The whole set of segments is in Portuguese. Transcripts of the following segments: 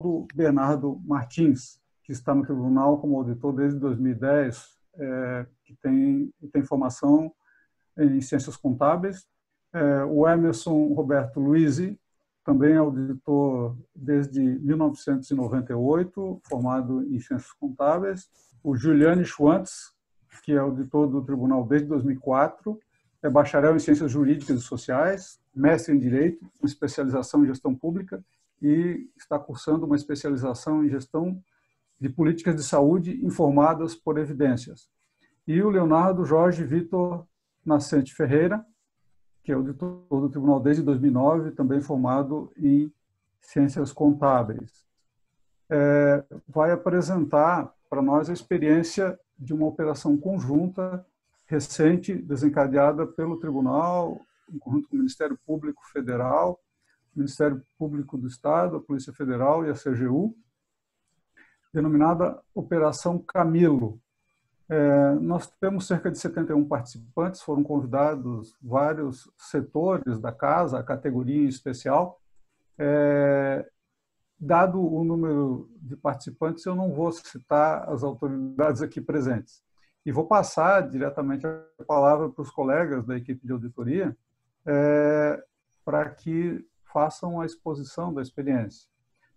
Leonardo Bernardo Martins, que está no tribunal como auditor desde 2010, que tem formação em ciências contábeis. O Emerson Roberto Luizzi, também é auditor desde 1998, formado em ciências contábeis. O Juliane Schwantz, que é auditor do tribunal desde 2004, é bacharel em ciências jurídicas e sociais, mestre em direito, com especialização em gestão pública e está cursando uma especialização em gestão de políticas de saúde informadas por evidências. E o Leonardo Jorge Vitor Nascente Ferreira, que é auditor do tribunal desde 2009, também formado em ciências contábeis. Vai apresentar para nós a experiência de uma operação conjunta recente, desencadeada pelo tribunal, em conjunto com o Ministério Público Federal, o Ministério Público do Estado, a Polícia Federal e a CGU, denominada Operação Camilo. Nós temos cerca de 71 participantes, foram convidados vários setores da casa, a categoria em especial. Dado o número de participantes, eu não vou citar as autoridades aqui presentes. E vou passar diretamente a palavra para os colegas da equipe de auditoria para que façam a exposição da experiência.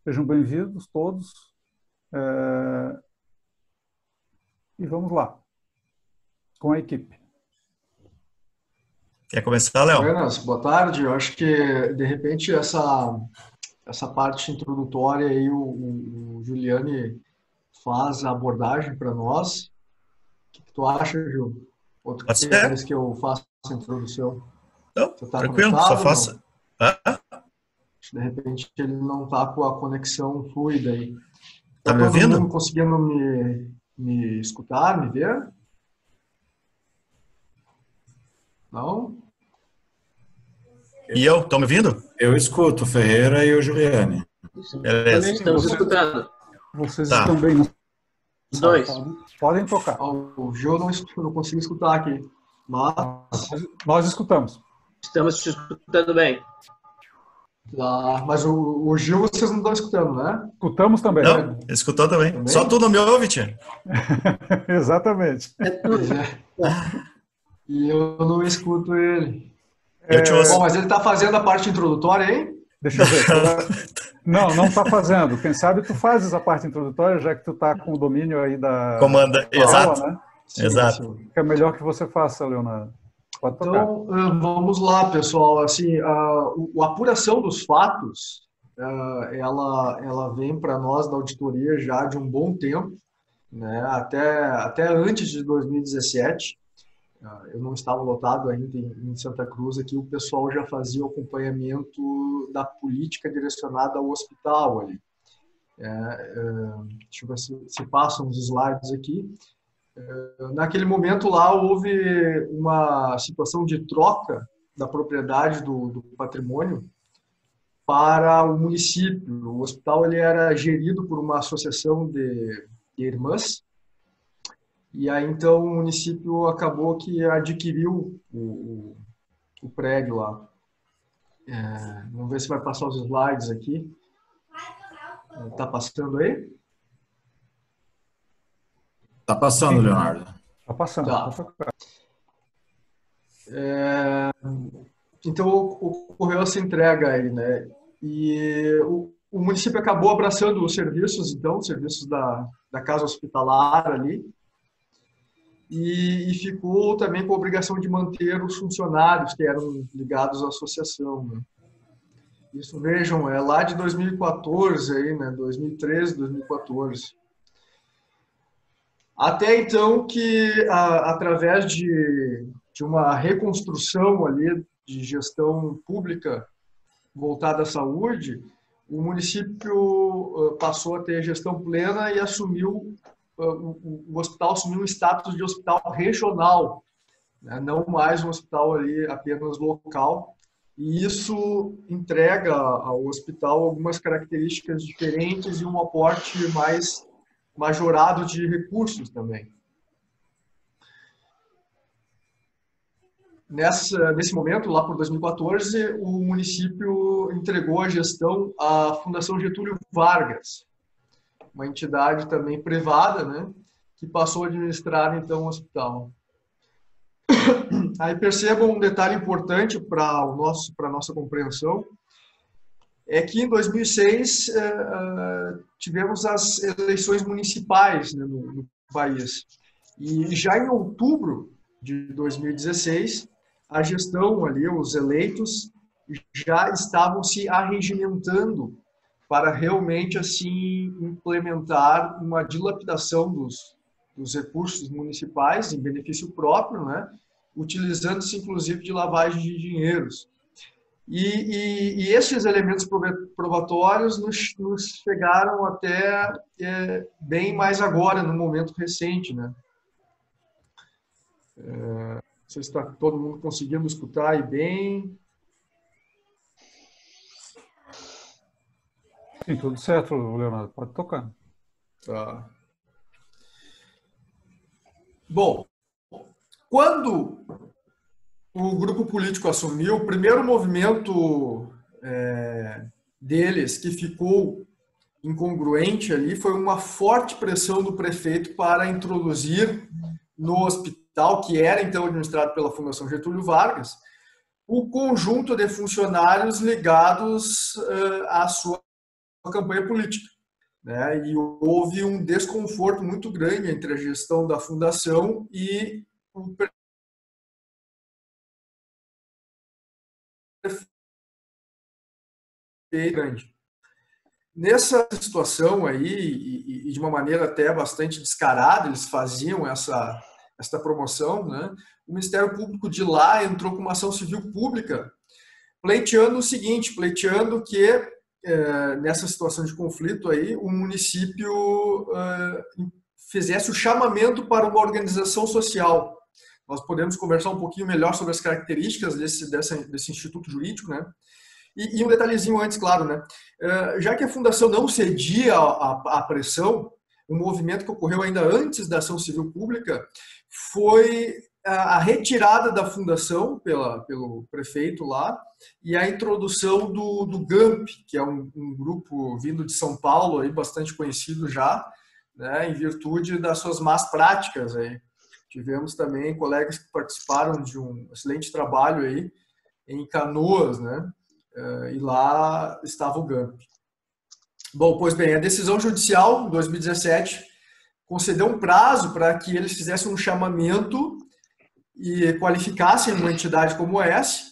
Sejam bem-vindos todos. E vamos lá, com a equipe. Quer começar, Léo? Buenas, boa tarde. Eu acho que, de repente, essa parte introdutória aí, o Juliane faz a abordagem para nós. O que tu acha, Gil? Ou tu queres que eu faça a introdução? Não, tranquilo, só faça. De repente, ele não está com a conexão fluida aí. Tá me ouvindo? Todo mundo conseguindo me escutar, me ver? Não? E eu? Estão me ouvindo? Eu escuto o Ferreira e o Juliane. Beleza. Estamos escutando. Vocês estão bem? Os dois. Podem tocar. O Gil não consigo escutar aqui. Mas nós escutamos. Estamos te escutando bem. Mas o Gil vocês não estão escutando, né? Escutamos também. Não, escutou também. Só tu não me ouve, tia. Exatamente. E eu não escuto ele. Eu te ouço. Bom, mas ele está fazendo a parte introdutória, hein? Deixa eu ver. Não está fazendo. Quem sabe tu fazes a parte introdutória, já que tu está com o domínio aí da comanda. Exato. Aula, né? Exato. É melhor que você faça, Leonardo. Pode tocar. Então, vamos lá, pessoal. Assim, a apuração dos fatos, ela vem para nós da auditoria já de um bom tempo, né? Até antes de 2017. Eu não estava lotado ainda em Santa Cruz, aqui o pessoal já fazia o acompanhamento da política direcionada ao hospital ali. Deixa eu ver se passam os slides aqui. Naquele momento lá houve uma situação de troca da propriedade do patrimônio para o município. O hospital ele era gerido por uma associação de irmãs. E aí, então, o município acabou que adquiriu o prédio lá. Vamos ver se vai passar os slides aqui. Está passando aí? Está passando, Leonardo. Está passando. Tá. Então, ocorreu essa entrega aí, né? E o município acabou abraçando os serviços, então, os serviços da casa hospitalar ali. E ficou também com a obrigação de manter os funcionários que eram ligados à associação, né? Isso, vejam, é lá de 2014, aí, né? 2013, 2014. Até então que, através de uma reconstrução ali de gestão pública voltada à saúde, o município passou a ter gestão plena e assumiu o hospital assumiu um status de hospital regional, né? Não mais um hospital ali apenas local, e isso entrega ao hospital algumas características diferentes e um aporte mais majorado de recursos também. Nesse momento, lá por 2014, o município entregou a gestão à Fundação Getúlio Vargas, uma entidade também privada, né, que passou a administrar, então, o hospital. Aí percebam um detalhe importante para a nossa compreensão, é que em 2006 tivemos as eleições municipais, né, no país. E já em outubro de 2016, a gestão ali, os eleitos, já estavam se arregimentando para realmente assim implementar uma dilapidação dos recursos municipais em benefício próprio, né? Utilizando-se inclusive de lavagem de dinheiros. E esses elementos probatórios nos chegaram até bem mais agora, no momento recente, né? Não sei se está todo mundo conseguindo escutar aí bem. Sim, tudo certo, Leonardo. Pode tocar. Tá. Bom, quando o grupo político assumiu, o primeiro movimento deles que ficou incongruente ali foi uma forte pressão do prefeito para introduzir no hospital, que era então administrado pela Fundação Getúlio Vargas, o conjunto de funcionários ligados à sua campanha política, né? E houve um desconforto muito grande entre a gestão da fundação e o grande. Nessa situação aí, e de uma maneira até bastante descarada, eles faziam essa promoção, né? O Ministério Público de lá entrou com uma ação civil pública pleiteando o seguinte, pleiteando que nessa situação de conflito aí, o município fizesse o chamamento para uma organização social. Nós podemos conversar um pouquinho melhor sobre as características desse instituto jurídico, né? E um detalhezinho antes, claro, né? Já que a fundação não cedia à pressão, um movimento que ocorreu ainda antes da ação civil pública foi a retirada da fundação pelo prefeito lá e a introdução do GAMP, que é um grupo vindo de São Paulo, aí, bastante conhecido já, né, em virtude das suas más práticas. Aí. Tivemos também colegas que participaram de um excelente trabalho aí em Canoas, né? E lá estava o GAMP. Bom, pois bem, a decisão judicial, em 2017, concedeu um prazo para que eles fizessem um chamamento e qualificassem uma entidade como essa,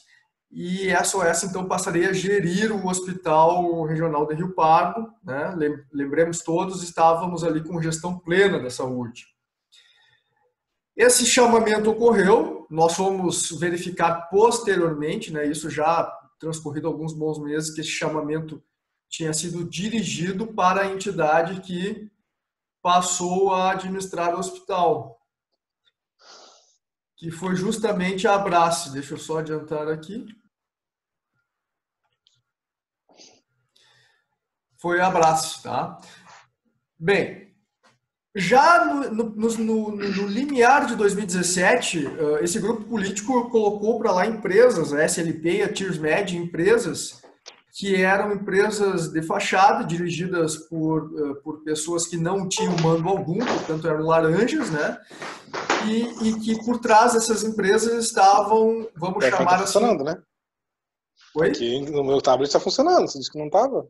e essa OS, então, passaria a gerir o Hospital Regional de Rio Pardo, né? Lembremos todos, estávamos ali com gestão plena da saúde. Esse chamamento ocorreu, nós fomos verificar posteriormente, né, isso já transcorrido alguns bons meses, que esse chamamento tinha sido dirigido para a entidade que passou a administrar o hospital, que foi justamente a Abrace. Deixa eu só adiantar aqui. Foi a Abrace, tá? Bem, já no limiar de 2017, esse grupo político colocou para lá empresas, a SLP e a TIRSMED, empresas que eram empresas de fachada, dirigidas por pessoas que não tinham mando algum, portanto eram laranjas, né? E que por trás dessas empresas estavam, vamos chamar tá assim... funcionando, né? Oi? Aqui no meu tablet está funcionando, você disse que não estava?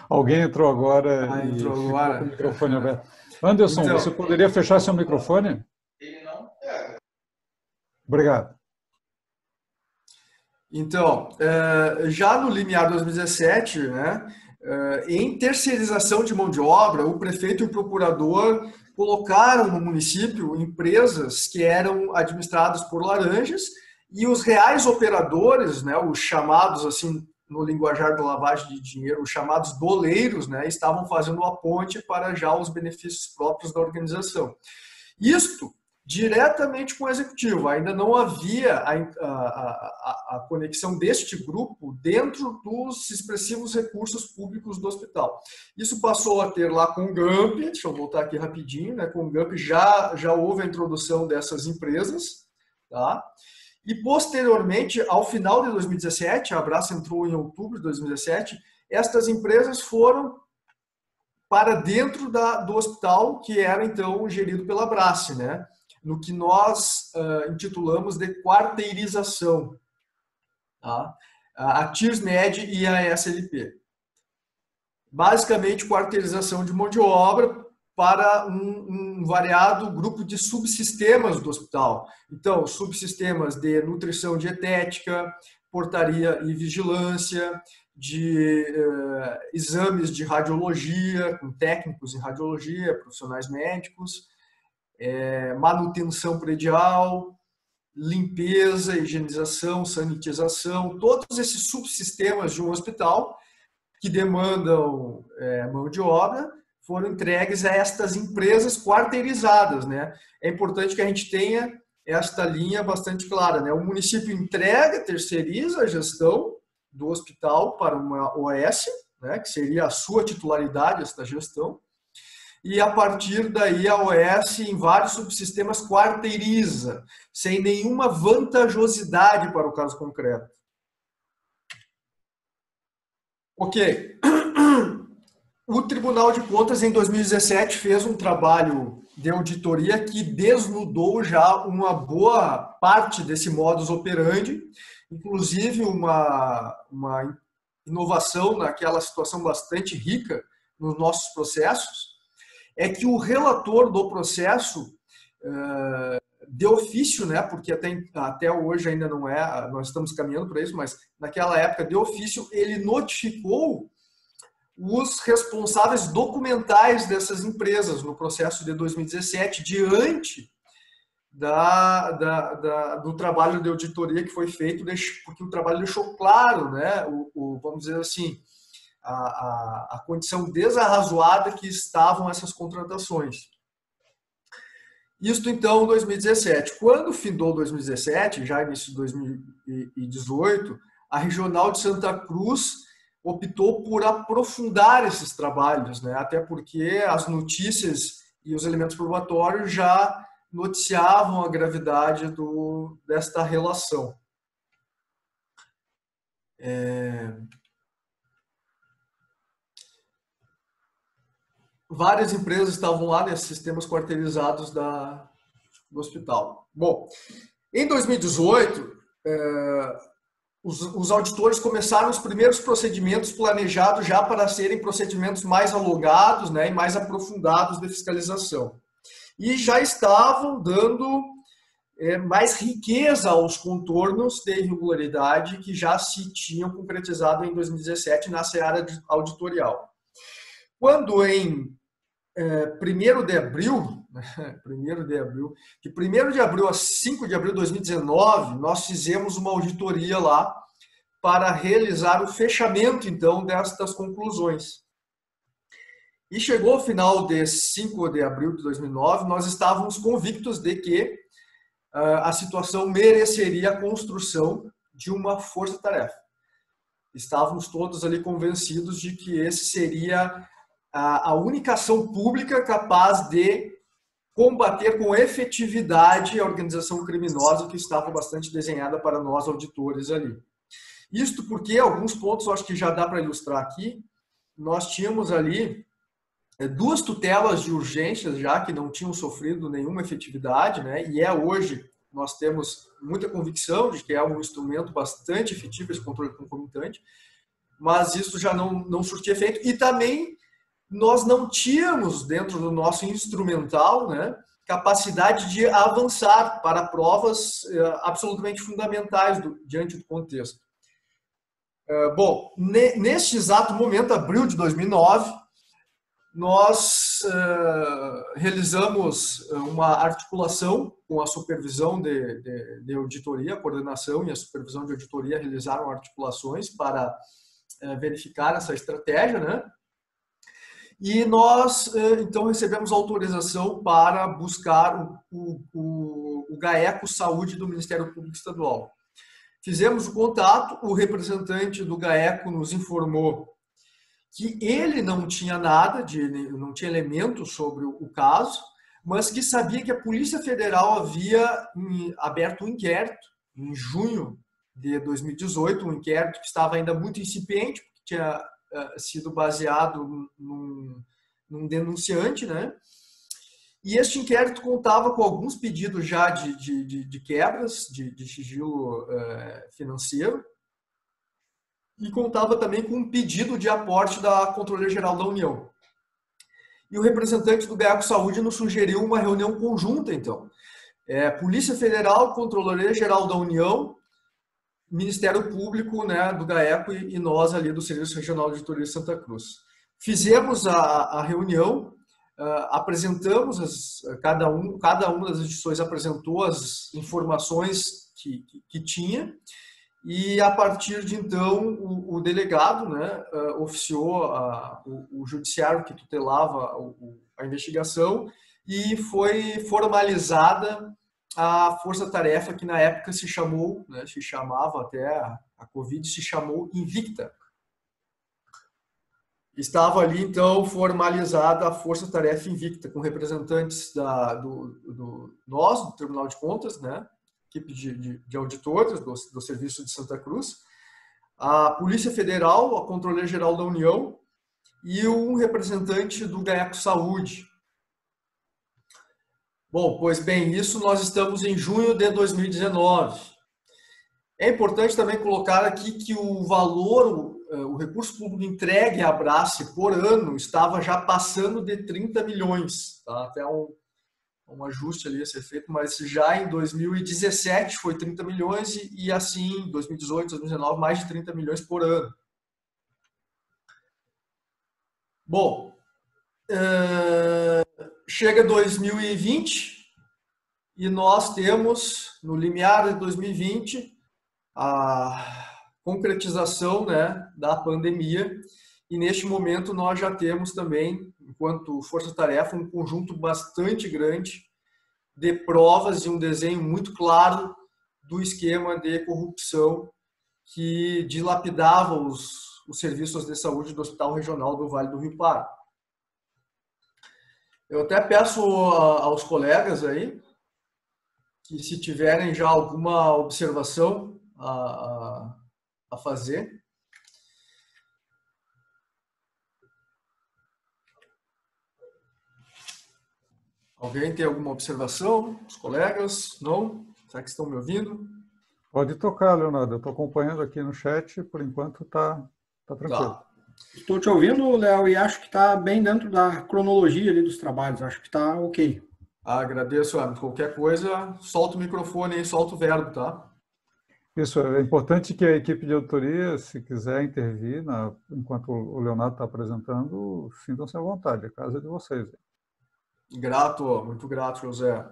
Alguém entrou agora Entrou ficou agora. com o microfone aberto. Anderson, Então, você poderia fechar seu microfone? Obrigado. Então, já no limiar 2017, né, em terceirização de mão de obra, o prefeito e o procurador colocaram no município empresas que eram administradas por laranjas e os reais operadores, né, os chamados, assim, no linguajar da lavagem de dinheiro, os chamados doleiros, né, estavam fazendo a ponte para já os benefícios próprios da organização. Isto diretamente com o executivo, ainda não havia a conexão deste grupo dentro dos expressivos recursos públicos do hospital. Isso passou a ter lá com o GAMP, deixa eu voltar aqui rapidinho, né? Com o GAMP já houve a introdução dessas empresas, tá? E, posteriormente, ao final de 2017, a Abrace entrou em outubro de 2017, estas empresas foram para dentro do hospital, que era, então, gerido pela Abrace, né? No que nós intitulamos de quarteirização. Tá? A TIRSMED e a SLP. Basicamente, quarteirização de mão de obra para um variado grupo de subsistemas do hospital. Então, subsistemas de nutrição dietética, portaria e vigilância, de exames de radiologia, com técnicos em radiologia, profissionais médicos, manutenção predial, limpeza, higienização, sanitização, todos esses subsistemas de um hospital que demandam mão de obra foram entregues a estas empresas quarteirizadas, né? É importante que a gente tenha esta linha bastante clara, né? O município entrega, terceiriza a gestão do hospital para uma OS, né? Que seria a sua titularidade, esta gestão, e a partir daí a OS em vários subsistemas quarteiriza, sem nenhuma vantajosidade para o caso concreto. Ok. O Tribunal de Contas, em 2017, fez um trabalho de auditoria que desnudou já uma boa parte desse modus operandi, inclusive uma inovação naquela situação bastante rica nos nossos processos, é que o relator do processo, de ofício, né, porque até hoje ainda não é, nós estamos caminhando para isso, mas naquela época, de ofício, ele notificou os responsáveis documentais dessas empresas no processo de 2017, diante do trabalho de auditoria que foi feito, porque o trabalho deixou claro, né, vamos dizer assim, a condição desarrazoada que estavam essas contratações. Isto, então, em 2017. Quando findou 2017, já início de 2018, a Regional de Santa Cruz optou por aprofundar esses trabalhos, né? Até porque as notícias e os elementos probatórios já noticiavam a gravidade desta relação. Várias empresas estavam lá nesses sistemas quarteirizados do hospital. Bom, em 2018, os auditores começaram os primeiros procedimentos planejados já para serem procedimentos mais alongados, né, e mais aprofundados de fiscalização. E já estavam dando mais riqueza aos contornos de irregularidade que já se tinham concretizado em 2017 na seara auditorial. Quando em 1º de abril, de 1º de abril a 5 de abril de 2019, nós fizemos uma auditoria lá para realizar o fechamento, então, destas conclusões. E chegou ao final de 5 de abril de 2009, nós estávamos convictos de que a situação mereceria a construção de uma força-tarefa. Estávamos todos ali convencidos de que esse seria a única ação pública capaz de combater com efetividade a organização criminosa que estava bastante desenhada para nós auditores ali. Isto porque, alguns pontos eu acho que já dá para ilustrar aqui, nós tínhamos ali 2 tutelas de urgências já que não tinham sofrido nenhuma efetividade, né? E hoje nós temos muita convicção de que é um instrumento bastante efetivo esse controle concomitante, mas isso já não surtia efeito. E também nós não tínhamos, dentro do nosso instrumental, né, capacidade de avançar para provas absolutamente fundamentais diante do contexto. Bom, neste exato momento, abril de 2009, nós realizamos uma articulação com a supervisão de auditoria, a coordenação e a supervisão de auditoria realizaram articulações para verificar essa estratégia, né? E nós, então, recebemos autorização para buscar o GAECO Saúde do Ministério Público Estadual. Fizemos o contato, o representante do GAECO nos informou que ele não tinha nada, não tinha elementos sobre o caso, mas que sabia que a Polícia Federal havia aberto um inquérito em junho de 2018, um inquérito que estava ainda muito incipiente, porque tinha sido baseado num denunciante, né? E este inquérito contava com alguns pedidos já de quebras de sigilo financeiro e contava também com um pedido de aporte da Controladoria Geral da União. E o representante do GAECO Saúde nos sugeriu uma reunião conjunta, então. Polícia Federal, Controladoria Geral da União, Ministério Público, né, do GAECO e nós ali do Serviço Regional de Auditoria de Santa Cruz. Fizemos a reunião, apresentamos, cada uma das instituições apresentou as informações que tinha, e a partir de então o delegado, né, oficiou o judiciário que tutelava a investigação e foi formalizada a força-tarefa que na época se chamava até a Covid, se chamou Invicta. Estava ali, então, formalizada a força-tarefa Invicta, com representantes do Tribunal de Contas, né, equipe de auditores do Serviço de Santa Cruz, a Polícia Federal, a Controladoria Geral da União e um representante do GAECO Saúde. Bom, pois bem, isso nós estamos em junho de 2019. É importante também colocar aqui que o valor, o recurso público entregue à Abrace por ano estava já passando de 30 milhões. Tá? Até um ajuste ali a ser feito, mas já em 2017 foi 30 milhões e assim, em 2018, 2019, mais de 30 milhões por ano. Bom, chega 2020 e nós temos, no limiar de 2020, a concretização, né, da pandemia, e neste momento nós já temos também, enquanto força-tarefa, um conjunto bastante grande de provas e um desenho muito claro do esquema de corrupção que dilapidava os serviços de saúde do Hospital Regional do Vale do Rio Pardo. Eu até peço aos colegas aí que, se tiverem já alguma observação a fazer. Alguém tem alguma observação? Os colegas? Não? Será que estão me ouvindo? Pode tocar, Leonardo. Eu estou acompanhando aqui no chat, por enquanto está tranquilo. Tá. Estou te ouvindo, Léo, e acho que está bem dentro da cronologia ali dos trabalhos. Acho que está ok. Agradeço, Hermes. Qualquer coisa, solta o microfone e solta o verbo, tá? Isso, é importante que a equipe de auditoria, se quiser intervir, enquanto o Leonardo está apresentando, sintam-se à vontade, a casa é de vocês. Grato, muito grato, José.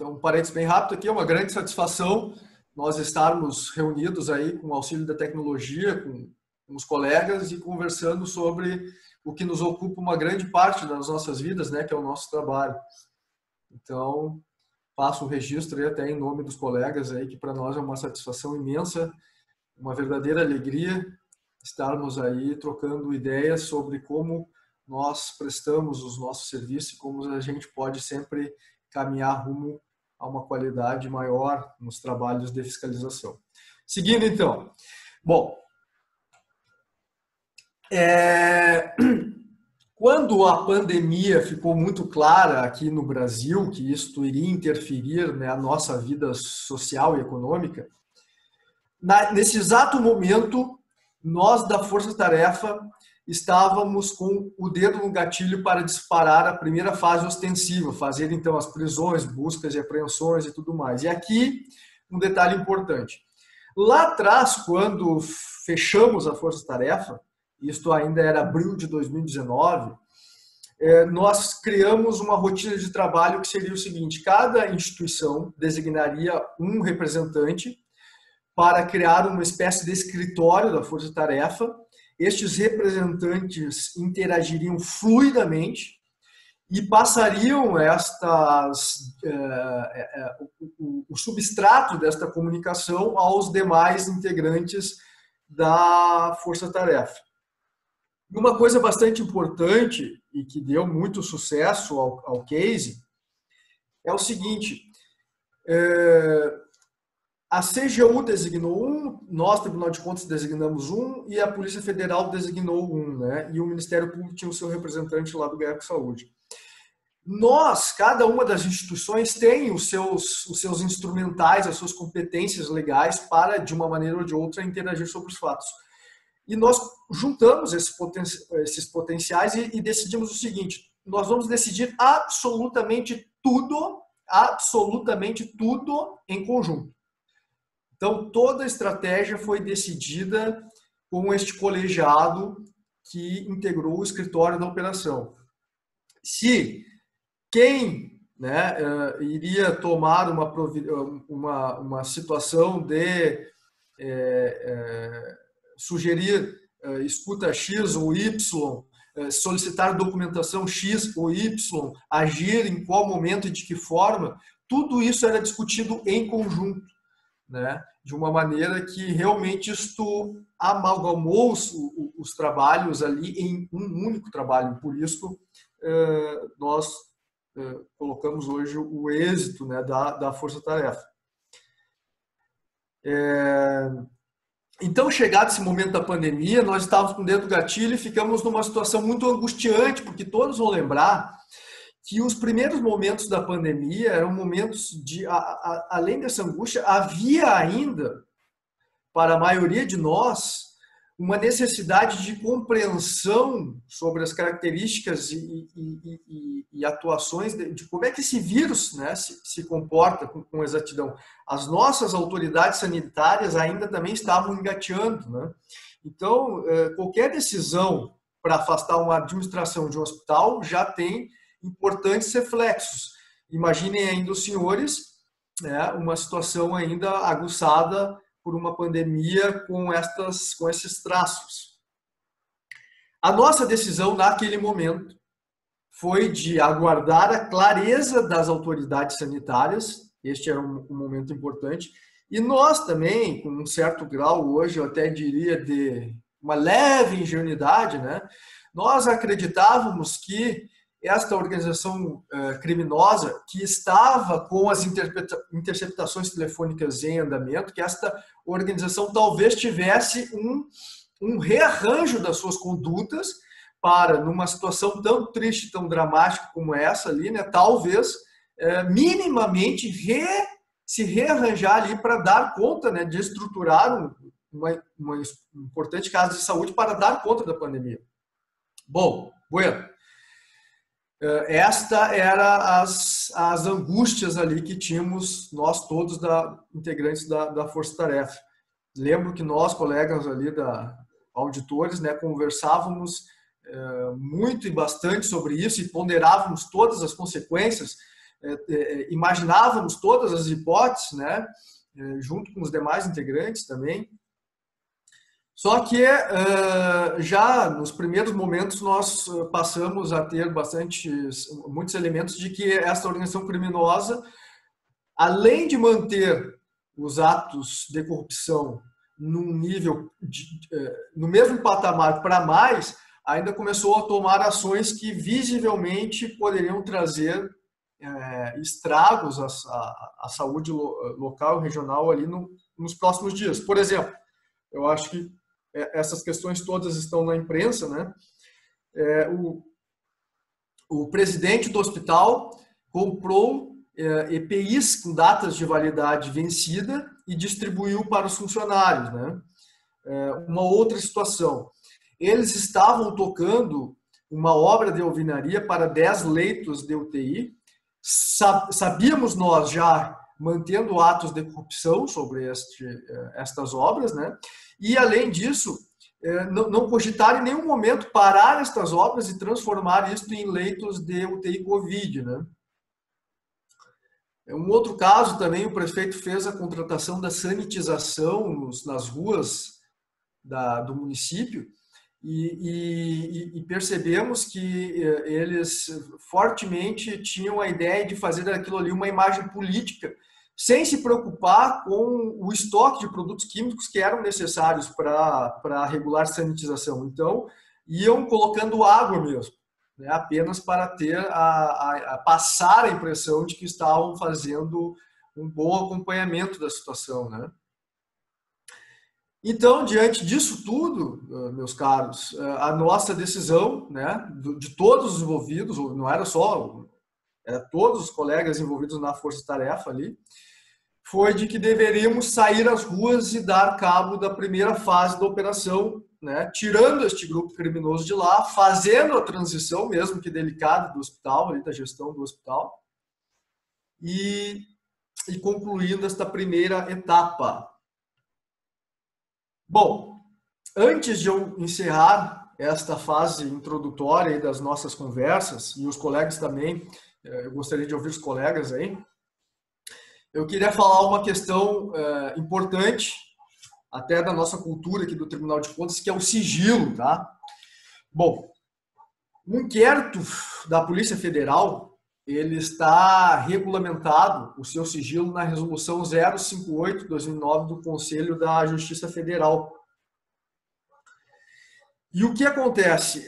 Um parênteses bem rápido aqui, é uma grande satisfação nós estarmos reunidos aí com o auxílio da tecnologia, com os colegas e conversando sobre o que nos ocupa uma grande parte das nossas vidas, né, que é o nosso trabalho. Então, faço um registro aí até em nome dos colegas aí, que para nós é uma satisfação imensa, uma verdadeira alegria estarmos aí trocando ideias sobre como nós prestamos os nossos serviços e como a gente pode sempre caminhar rumo a uma qualidade maior nos trabalhos de fiscalização. Seguindo, então. Bom, quando a pandemia ficou muito clara aqui no Brasil, que isto iria interferir, né, na nossa vida social e econômica, nesse exato momento, nós da Força Tarefa estávamos com o dedo no gatilho para disparar a primeira fase ostensiva, fazer então as prisões, buscas e apreensões e tudo mais. E aqui um detalhe importante. Lá atrás, quando fechamos a Força Tarefa, isto ainda era abril de 2019, nós criamos uma rotina de trabalho que seria o seguinte: cada instituição designaria um representante para criar uma espécie de escritório da Força Tarefa. Estes representantes interagiriam fluidamente e passariam o substrato desta comunicação aos demais integrantes da Força Tarefa. Uma coisa bastante importante e que deu muito sucesso ao case é o seguinte: A CGU designou um, nós, Tribunal de Contas, designamos um e a Polícia Federal designou um, né? E o Ministério Público tinha o seu representante lá do GAECO Saúde. Nós, cada uma das instituições tem os seus instrumentais, as suas competências legais para, de uma maneira ou de outra, interagir sobre os fatos. E nós juntamos esses potenciais e decidimos o seguinte: nós vamos decidir absolutamente tudo em conjunto. Então, toda a estratégia foi decidida com este colegiado que integrou o escritório da operação. Se quem, né, iria tomar uma situação de sugerir escuta X ou Y, solicitar documentação X ou Y, agir em qual momento e de que forma, tudo isso era discutido em conjunto, né? De uma maneira que realmente isto amalgamou os trabalhos ali em um único trabalho. Por isso, nós colocamos hoje o êxito, né, da força-tarefa. Então, chegado esse momento da pandemia, nós estávamos com o dedo do gatilho e ficamos numa situação muito angustiante, porque todos vão lembrar que os primeiros momentos da pandemia eram momentos de, além dessa angústia, havia ainda, para a maioria de nós, uma necessidade de compreensão sobre as características e atuações de como é que esse vírus, né, se comporta com exatidão. As nossas autoridades sanitárias ainda também estavam engateando, né? Então, qualquer decisão para afastar uma administração de um hospital já tem importantes reflexos. Imaginem ainda os senhores, né, uma situação ainda aguçada por uma pandemia com esses traços. A nossa decisão naquele momento foi de aguardar a clareza das autoridades sanitárias. Este era um momento importante. E nós também, com um certo grau hoje, eu até diria de uma leve ingenuidade, né, nós acreditávamos que esta organização criminosa, que estava com as interceptações telefônicas em andamento, que esta organização talvez tivesse um rearranjo das suas condutas para, numa situação tão triste, tão dramática como essa ali, né, talvez minimamente se rearranjar ali para dar conta, né, de estruturar uma importante casa de saúde para dar conta da pandemia. Bom, bueno. Esta era as angústias ali que tínhamos nós todos integrantes da Força Tarefa. Lembro que nós, colegas ali auditores, né, conversávamos muito e bastante sobre isso e ponderávamos todas as consequências, imaginávamos todas as hipóteses, né, junto com os demais integrantes também. Só que já nos primeiros momentos nós passamos a ter muitos elementos de que essa organização criminosa, além de manter os atos de corrupção num nível, no mesmo patamar para mais, ainda começou a tomar ações que visivelmente poderiam trazer estragos à saúde local e regional ali nos próximos dias. Por exemplo, eu acho que essas questões todas estão na imprensa, né? O presidente do hospital comprou EPIs com datas de validade vencida e distribuiu para os funcionários, né? Uma outra situação, eles estavam tocando uma obra de alvenaria para 10 leitos de UTI, sabíamos nós já, mantendo atos de corrupção sobre estas obras, né? E, além disso, não cogitaram em nenhum momento parar estas obras e transformar isto em leitos de UTI Covid, né? Um outro caso também, o prefeito fez a contratação da sanitização nas ruas do município e percebemos que eles fortemente tinham a ideia de fazer daquilo ali uma imagem política, sem se preocupar com o estoque de produtos químicos que eram necessários para a regular sanitização. Então, iam colocando água mesmo, né, apenas para passar a impressão de que estavam fazendo um bom acompanhamento da situação, né? Então, diante disso tudo, meus caros, a nossa decisão, né, de todos os envolvidos, não era só, era todos os colegas envolvidos na força-tarefa ali, foi de que deveríamos sair às ruas e dar cabo da primeira fase da operação, né, tirando este grupo criminoso de lá, fazendo a transição, mesmo que delicada, do hospital, ali, da gestão do hospital, e concluindo esta primeira etapa. Bom, antes de eu encerrar esta fase introdutória das nossas conversas, e os colegas também, eu gostaria de ouvir os colegas aí, eu queria falar uma questão importante, até da nossa cultura aqui do Tribunal de Contas, que é o sigilo, tá? Bom, o inquérito da Polícia Federal, ele está regulamentado, o seu sigilo, na Resolução 058/2009 do Conselho da Justiça Federal. E o que acontece?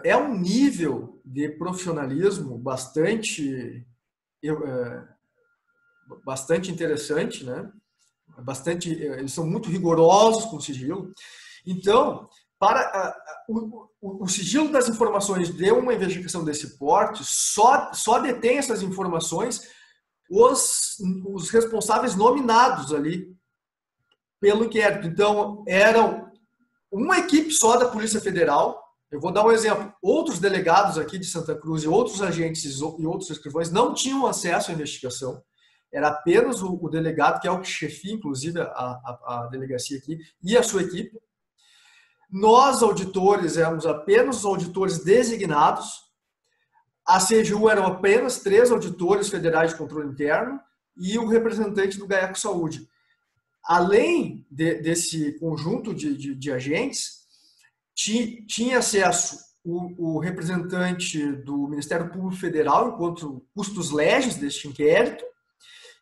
É um nível de profissionalismo bastante interessante, né? Eles são muito rigorosos com o sigilo. Então, para o sigilo das informações de uma investigação desse porte, só detém essas informações os responsáveis nominados ali pelo inquérito. Então, eram uma equipe só da Polícia Federal. Eu vou dar um exemplo. Outros delegados aqui de Santa Cruz e outros agentes e outros escrivães não tinham acesso à investigação. Era apenas o delegado, que é o que chefia, inclusive, a delegacia aqui, e a sua equipe. Nós, auditores, éramos apenas os auditores designados. A CGU eram apenas 3 auditores federais de controle interno e o representante do GAECO Saúde. Além desse conjunto de agentes, tinha acesso o representante do Ministério Público Federal, enquanto custos legis deste inquérito,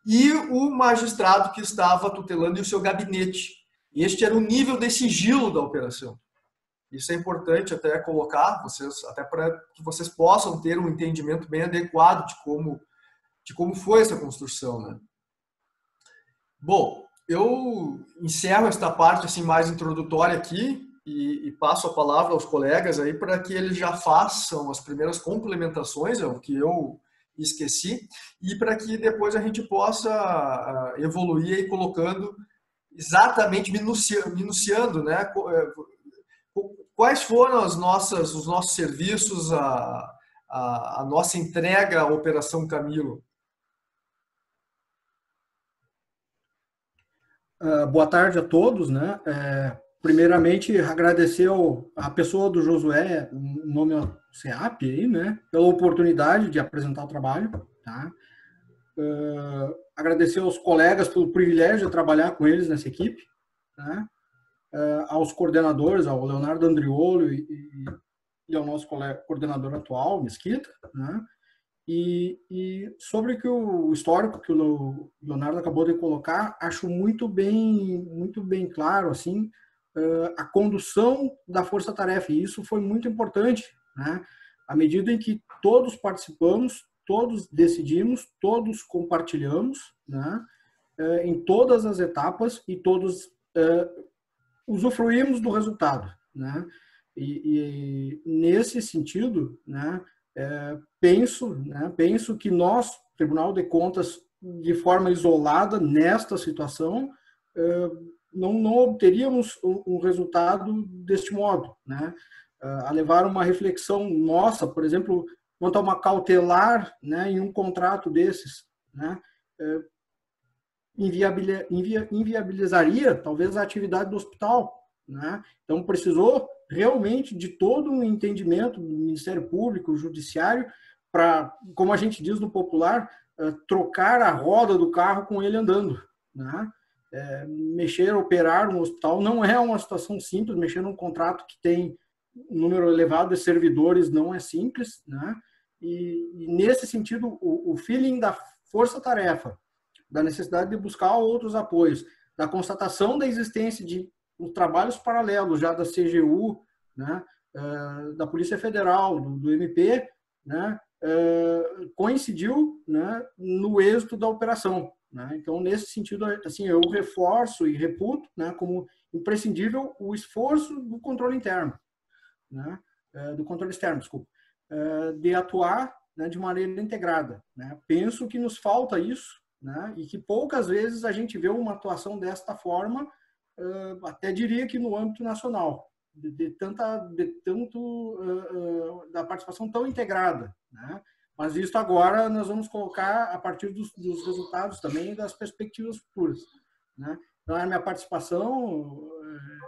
e o magistrado que estava tutelando e o seu gabinete. Este era o nível de sigilo da operação. Isso é importante até colocar, até para que vocês possam ter um entendimento bem adequado de como foi essa construção, né? Bom, eu encerro esta parte assim mais introdutória aqui e passo a palavra aos colegas aí para que eles já façam as primeiras complementações, é o que eu esqueci, e para que depois a gente possa evoluir e colocando exatamente, minuciando, né? Quais foram os nossos serviços, a nossa entrega à Operação Camilo? Boa tarde a todos, né? Primeiramente, agradecer a pessoa do Josué, em nome do CEAP, aí, né? Pela oportunidade de apresentar o trabalho, tá? Agradecer aos colegas pelo privilégio de trabalhar com eles nessa equipe, né? Aos coordenadores, ao Leonardo Andriolo e ao nosso coordenador atual, Mesquita, né? E sobre o histórico que o Leonardo acabou de colocar, acho muito bem claro assim, a condução da força-tarefa, e isso foi muito importante, né? À medida em que todos participamos, todos decidimos, todos compartilhamos, né? Em todas as etapas e todos usufruímos do resultado, né? E nesse sentido, né, penso que nós, Tribunal de Contas, de forma isolada nesta situação, não obteríamos um resultado deste modo, né? A levar uma reflexão nossa, por exemplo, quanto a uma cautelar, né, em um contrato desses, né, inviabilizaria talvez a atividade do hospital, né? Então precisou realmente de todo um entendimento do Ministério Público, Judiciário, para, como a gente diz no popular, trocar a roda do carro com ele andando, né? Operar um hospital não é uma situação simples, mexer num contrato que tem um número elevado de servidores não é simples, né? E nesse sentido, o feeling da força-tarefa, da necessidade de buscar outros apoios, da constatação da existência de os trabalhos paralelos já da CGU, né, da Polícia Federal, do MP, né, coincidiu, né, no êxito da operação. né? Então, nesse sentido, assim, eu reforço e reputo, né, como imprescindível o esforço do controle interno, né, do controle externo, desculpa, de atuar, né, de maneira integrada, né? Penso que nos falta isso, né, e que poucas vezes a gente vê uma atuação desta forma, até diria que no âmbito nacional, da participação tão integrada, né? Mas isso agora nós vamos colocar a partir dos resultados também e das perspectivas futuras, né? Então, a minha participação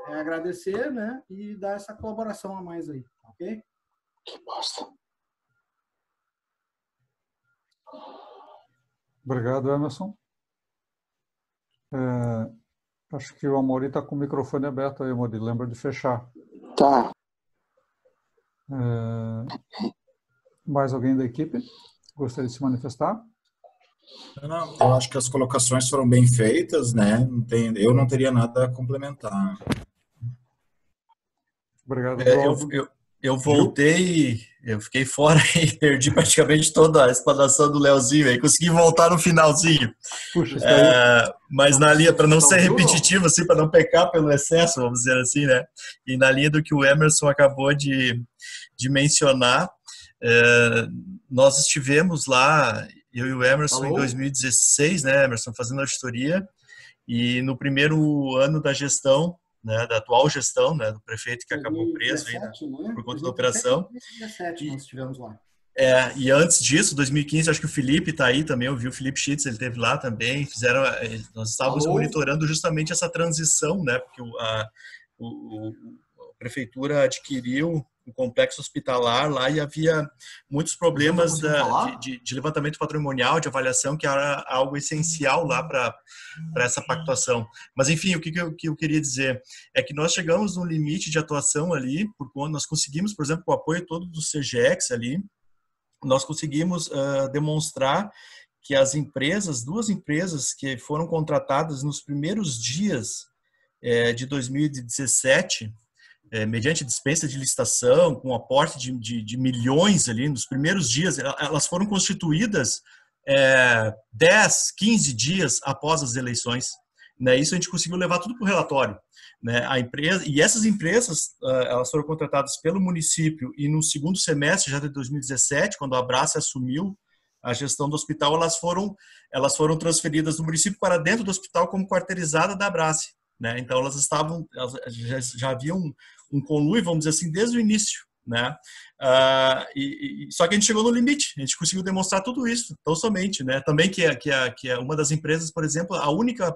é agradecer, né, e dar essa colaboração a mais aí, ok? Que bosta. Obrigado, Emerson. Acho que o Amaury está com o microfone aberto aí, Amaury. Lembra de fechar. Tá. Mais alguém da equipe gostaria de se manifestar? Não, eu acho que as colocações foram bem feitas, né? Eu não teria nada a complementar. Obrigado, Eu voltei, eu fiquei fora e perdi praticamente toda a explanação do Leozinho, aí consegui voltar no finalzinho. Puxa, isso aí. Mas na linha, para não ser repetitivo, assim, para não pecar pelo excesso, vamos dizer assim, né? E na linha do que o Emerson acabou de mencionar, nós estivemos lá, eu e o Emerson, em 2016, né, Emerson, fazendo auditoria, e no primeiro ano da gestão, né, da atual gestão, né, do prefeito que acabou preso aí, né, por conta da operação. 2017 nós estivemos lá. E antes disso, 2015, acho que o Felipe está aí também, eu vi o Felipe Schitz, ele esteve lá também, nós estávamos monitorando justamente essa transição, né, porque a prefeitura adquiriu um complexo hospitalar lá e havia muitos problemas de levantamento patrimonial, de avaliação, que era algo essencial lá para essa pactuação. Mas, enfim, o que eu queria dizer é que nós chegamos num limite de atuação ali, por quando nós conseguimos, por exemplo, com o apoio todo do CGEX ali, nós conseguimos demonstrar que as empresas, duas empresas que foram contratadas nos primeiros dias de 2017, mediante dispensa de licitação, com aporte de milhões ali nos primeiros dias, elas foram constituídas 10, 15 dias após as eleições. Né? Isso a gente conseguiu levar tudo para o relatório. Né? A empresa, e essas empresas, elas foram contratadas pelo município e no segundo semestre já de 2017, quando a Abrace assumiu a gestão do hospital, elas foram transferidas do município para dentro do hospital como quarteirizada da Abrace. Né? Então, elas já haviam um conluio, vamos dizer assim, desde o início. Né? Só que a gente chegou no limite, a gente conseguiu demonstrar tudo isso, tão somente. Né? Também que é uma das empresas, por exemplo, a única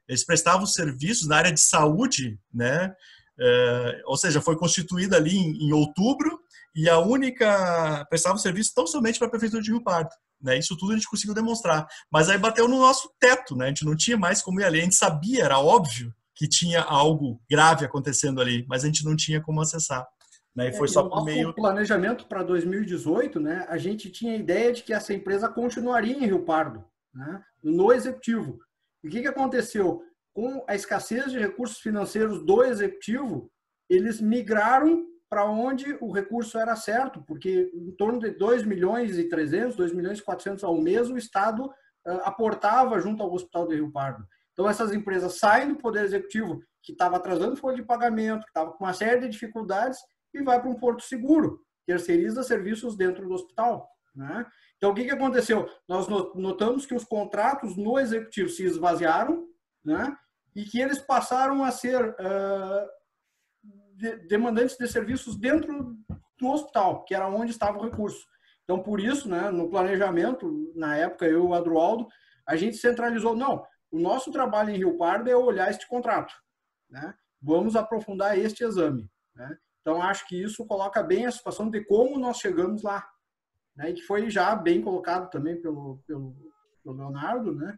eles prestavam serviços na área de saúde, né? Ou seja, foi constituída ali em outubro e a única prestava serviço tão somente para a Prefeitura de Rio Pardo. Né? Isso tudo a gente conseguiu demonstrar. Mas aí bateu no nosso teto, né? A gente não tinha mais como ir ali. A gente sabia, era óbvio que tinha algo grave acontecendo ali, mas a gente não tinha como acessar. Né? E foi só por meio... No planejamento para 2018, né, a gente tinha a ideia de que essa empresa continuaria em Rio Pardo, né, no executivo. E o que aconteceu? Com a escassez de recursos financeiros do executivo, eles migraram para onde o recurso era certo, porque em torno de 2 milhões e 300, 2 milhões e 400 ao mês, o Estado aportava junto ao Hospital de Rio Pardo. Então, essas empresas saem do Poder Executivo, que estava atrasando folha de pagamento, que estava com uma série de dificuldades, e vai para um porto seguro, terceiriza serviços dentro do hospital. Né? Então, o que aconteceu? Nós notamos que os contratos no Executivo se esvaziaram, né? E que eles passaram a ser demandantes de serviços dentro do hospital, que era onde estava o recurso. Então, por isso, né, no planejamento, na época, eu e o Adroaldo, a gente centralizou, não, o nosso trabalho em Rio Pardo é olhar este contrato. Né? Vamos aprofundar este exame. Né? Então, acho que isso coloca bem a situação de como nós chegamos lá. Né? E que foi já bem colocado também pelo Leonardo, né?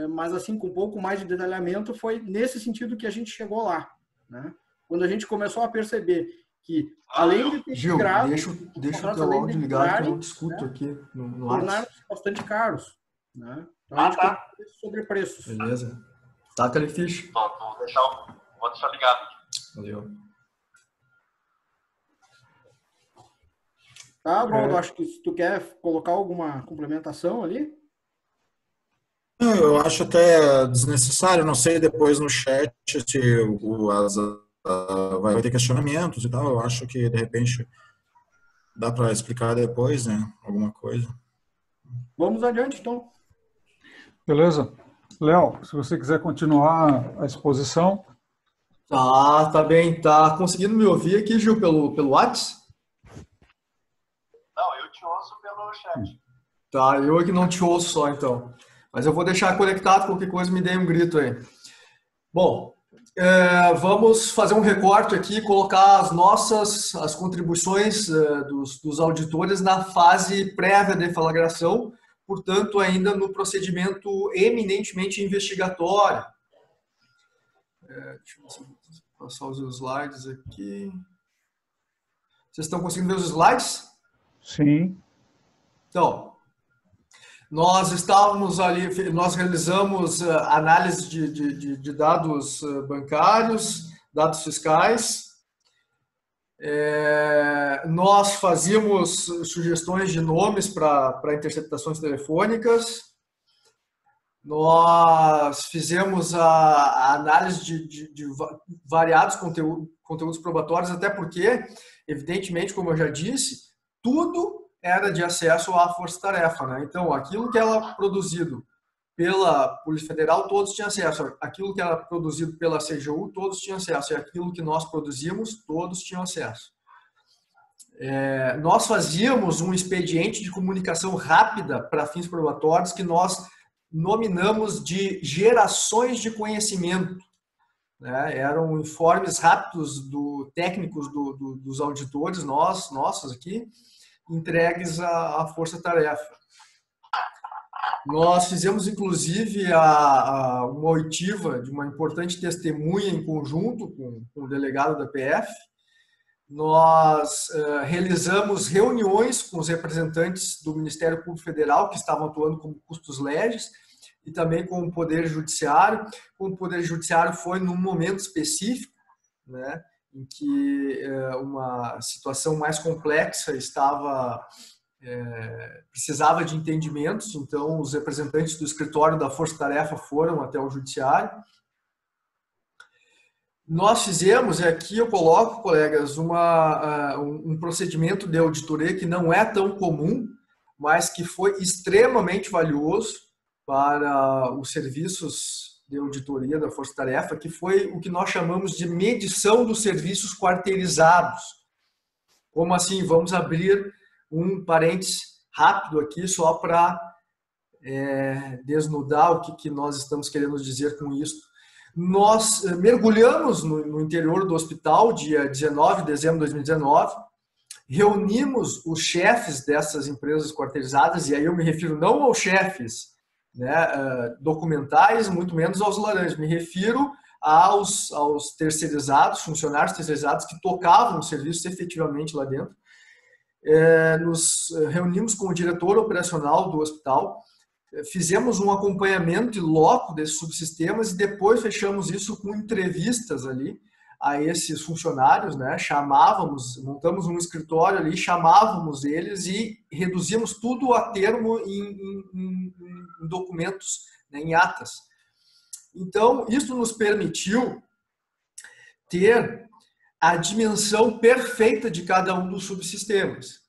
Mas assim, com um pouco mais de detalhamento, foi nesse sentido que a gente chegou lá. Né? Quando a gente começou a perceber que, além de ter Gil, migrado, deixa o teu áudio ligado que eu não te escuto, né, aqui no tornaram-se bastante caros. Né? Então, a gente tem sobre preços. Beleza. Taca ali, ficha. Vou deixar ligado. Valeu. Tá, Bruno, acho que se tu quer colocar alguma complementação ali. eu acho até desnecessário, não sei depois no chat se vai ter questionamentos e tal, eu acho que de repente dá para explicar depois, né, alguma coisa. Vamos adiante, então. Beleza? Léo, se você quiser continuar a exposição. Tá bem. Tá conseguindo me ouvir aqui, Gil, pelo WhatsApp? Não, eu te ouço pelo chat. Tá, eu aqui não te ouço só, então. Mas eu vou deixar conectado, qualquer coisa me dê um grito aí. Bom, vamos fazer um recorte aqui, colocar as contribuições dos auditores na fase prévia da deflagração, portanto, ainda no procedimento eminentemente investigatório. Deixa eu passar os slides aqui. Vocês estão conseguindo ver os slides? Sim. Então, nós estávamos ali, nós realizamos análise de dados bancários, dados fiscais. Nós fazíamos sugestões de nomes para interceptações telefônicas. Nós fizemos a análise de variados conteúdos probatórios, até porque, evidentemente, como eu já disse, tudo era de acesso à força-tarefa, né? Então, aquilo que era produzido pela Polícia Federal, todos tinham acesso. Aquilo que era produzido pela CGU, todos tinham acesso. E aquilo que nós produzimos, todos tinham acesso. Nós fazíamos um expediente de comunicação rápida para fins probatórios que nós nominamos de gerações de conhecimento, né? Eram informes rápidos técnicos dos auditores, nossos aqui, entregues à força-tarefa. Nós fizemos, inclusive, uma oitiva de uma importante testemunha em conjunto com o delegado da PF. Nós realizamos reuniões com os representantes do Ministério Público Federal, que estavam atuando como custos legis, e também com o Poder Judiciário. O Poder Judiciário foi num momento específico, né, em que uma situação mais complexa precisava de entendimentos, então os representantes do escritório da Força Tarefa foram até o Judiciário. Nós fizemos, e aqui eu coloco, colegas, um procedimento de auditoria que não é tão comum, mas que foi extremamente valioso para os serviços de auditoria da Força Tarefa, que foi o que nós chamamos de medição dos serviços quarteirizados. Como assim? Vamos abrir um parênteses rápido aqui, só para desnudar o que nós estamos querendo dizer com isso. Nós mergulhamos no interior do hospital, dia 19 de dezembro de 2019, reunimos os chefes dessas empresas quarteirizadas, e aí eu me refiro não aos chefes, né, documentais, muito menos aos laranjas, me refiro aos terceirizados, funcionários terceirizados que tocavam os serviços efetivamente lá dentro. Nos reunimos com o diretor operacional do hospital, fizemos um acompanhamento in loco desses subsistemas e depois fechamos isso com entrevistas ali a esses funcionários, né? Montamos um escritório ali, chamávamos eles e reduzimos tudo a termo em documentos, né, em atas. Então, isso nos permitiu ter a dimensão perfeita de cada um dos subsistemas.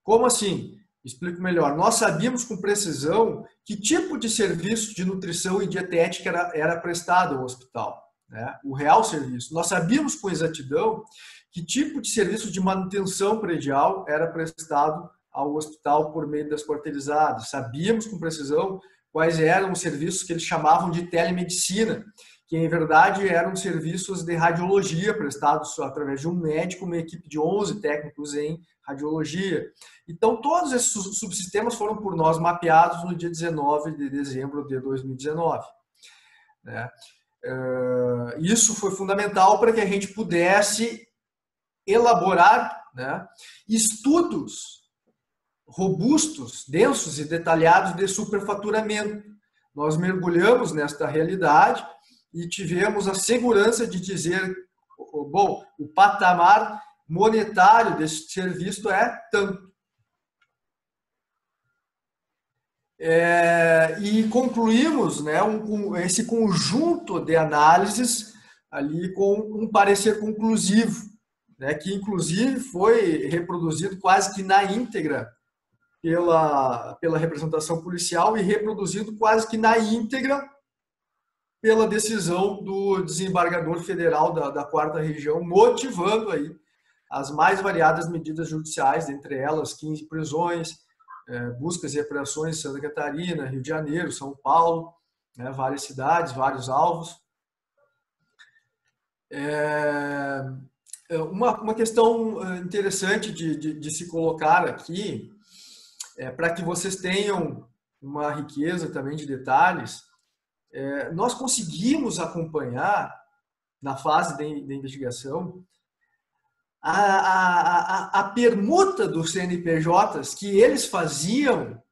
Como assim? Explico melhor. Nós sabíamos com precisão que tipo de serviço de nutrição e dietética era prestado ao hospital, né? O real serviço. Nós sabíamos com exatidão que tipo de serviço de manutenção predial era prestado ao hospital por meio das quarteirizadas. Sabíamos com precisão quais eram os serviços que eles chamavam de telemedicina, que em verdade eram serviços de radiologia prestados através de um médico, uma equipe de 11 técnicos em radiologia. Então, todos esses subsistemas foram por nós mapeados no dia 19 de dezembro de 2019. Né? Isso foi fundamental para que a gente pudesse elaborar, né, estudos robustos, densos e detalhados de superfaturamento. Nós mergulhamos nesta realidade e tivemos a segurança de dizer, bom, o patamar monetário desse serviço é tanto. E concluímos, né, esse conjunto de análises ali com um parecer conclusivo, né, que inclusive foi reproduzido quase que na íntegra pela representação policial e reproduzido quase que na íntegra pela decisão do desembargador federal da 4ª Região, motivando aí as mais variadas medidas judiciais, entre elas 15 prisões, buscas e apreensões em Santa Catarina, Rio de Janeiro, São Paulo, né, várias cidades, vários alvos. Uma questão interessante de se colocar aqui, para que vocês tenham uma riqueza também de detalhes, nós conseguimos acompanhar, na fase da investigação, a permuta dos CNPJs que eles faziam,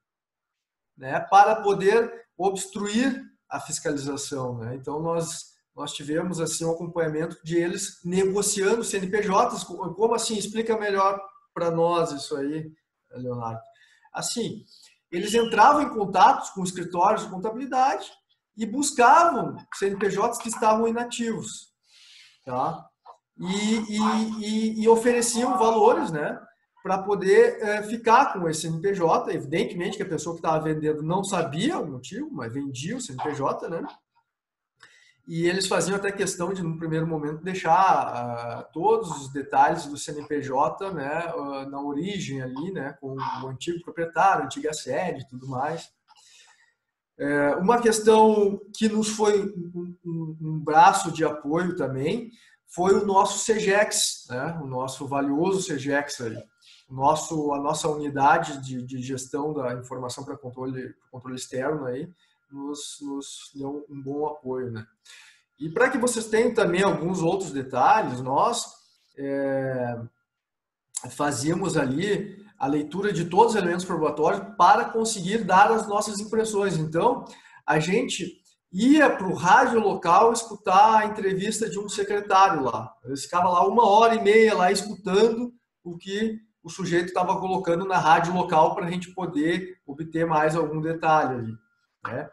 né, para poder obstruir a fiscalização, né? Então, nós tivemos assim, um acompanhamento de eles negociando CNPJs. Como assim? Explica melhor para nós isso aí, Leonardo. Assim, eles entravam em contato com escritórios de contabilidade e buscavam CNPJs que estavam inativos, tá? E ofereciam valores, né, para poder ficar com esse CNPJ. Evidentemente que a pessoa que estava vendendo não sabia o motivo, mas vendia o CNPJ, né? E eles faziam até questão de, no primeiro momento, deixar todos os detalhes do CNPJ, né, na origem ali, né, com o antigo proprietário, a antiga sede e tudo mais. Uma questão que nos foi um braço de apoio também foi o nosso CEGEX, né, o nosso valioso CEGEX aí. A nossa unidade de gestão da informação para controle externo aí, nos deu um bom apoio, né? E para que vocês tenham também alguns outros detalhes, nós fazíamos ali a leitura de todos os elementos probatórios para conseguir dar as nossas impressões. Então, a gente ia para o rádio local escutar a entrevista de um secretário lá. Eu ficava lá 1h30 lá escutando o que o sujeito estava colocando na rádio local para a gente poder obter mais algum detalhe ali, né?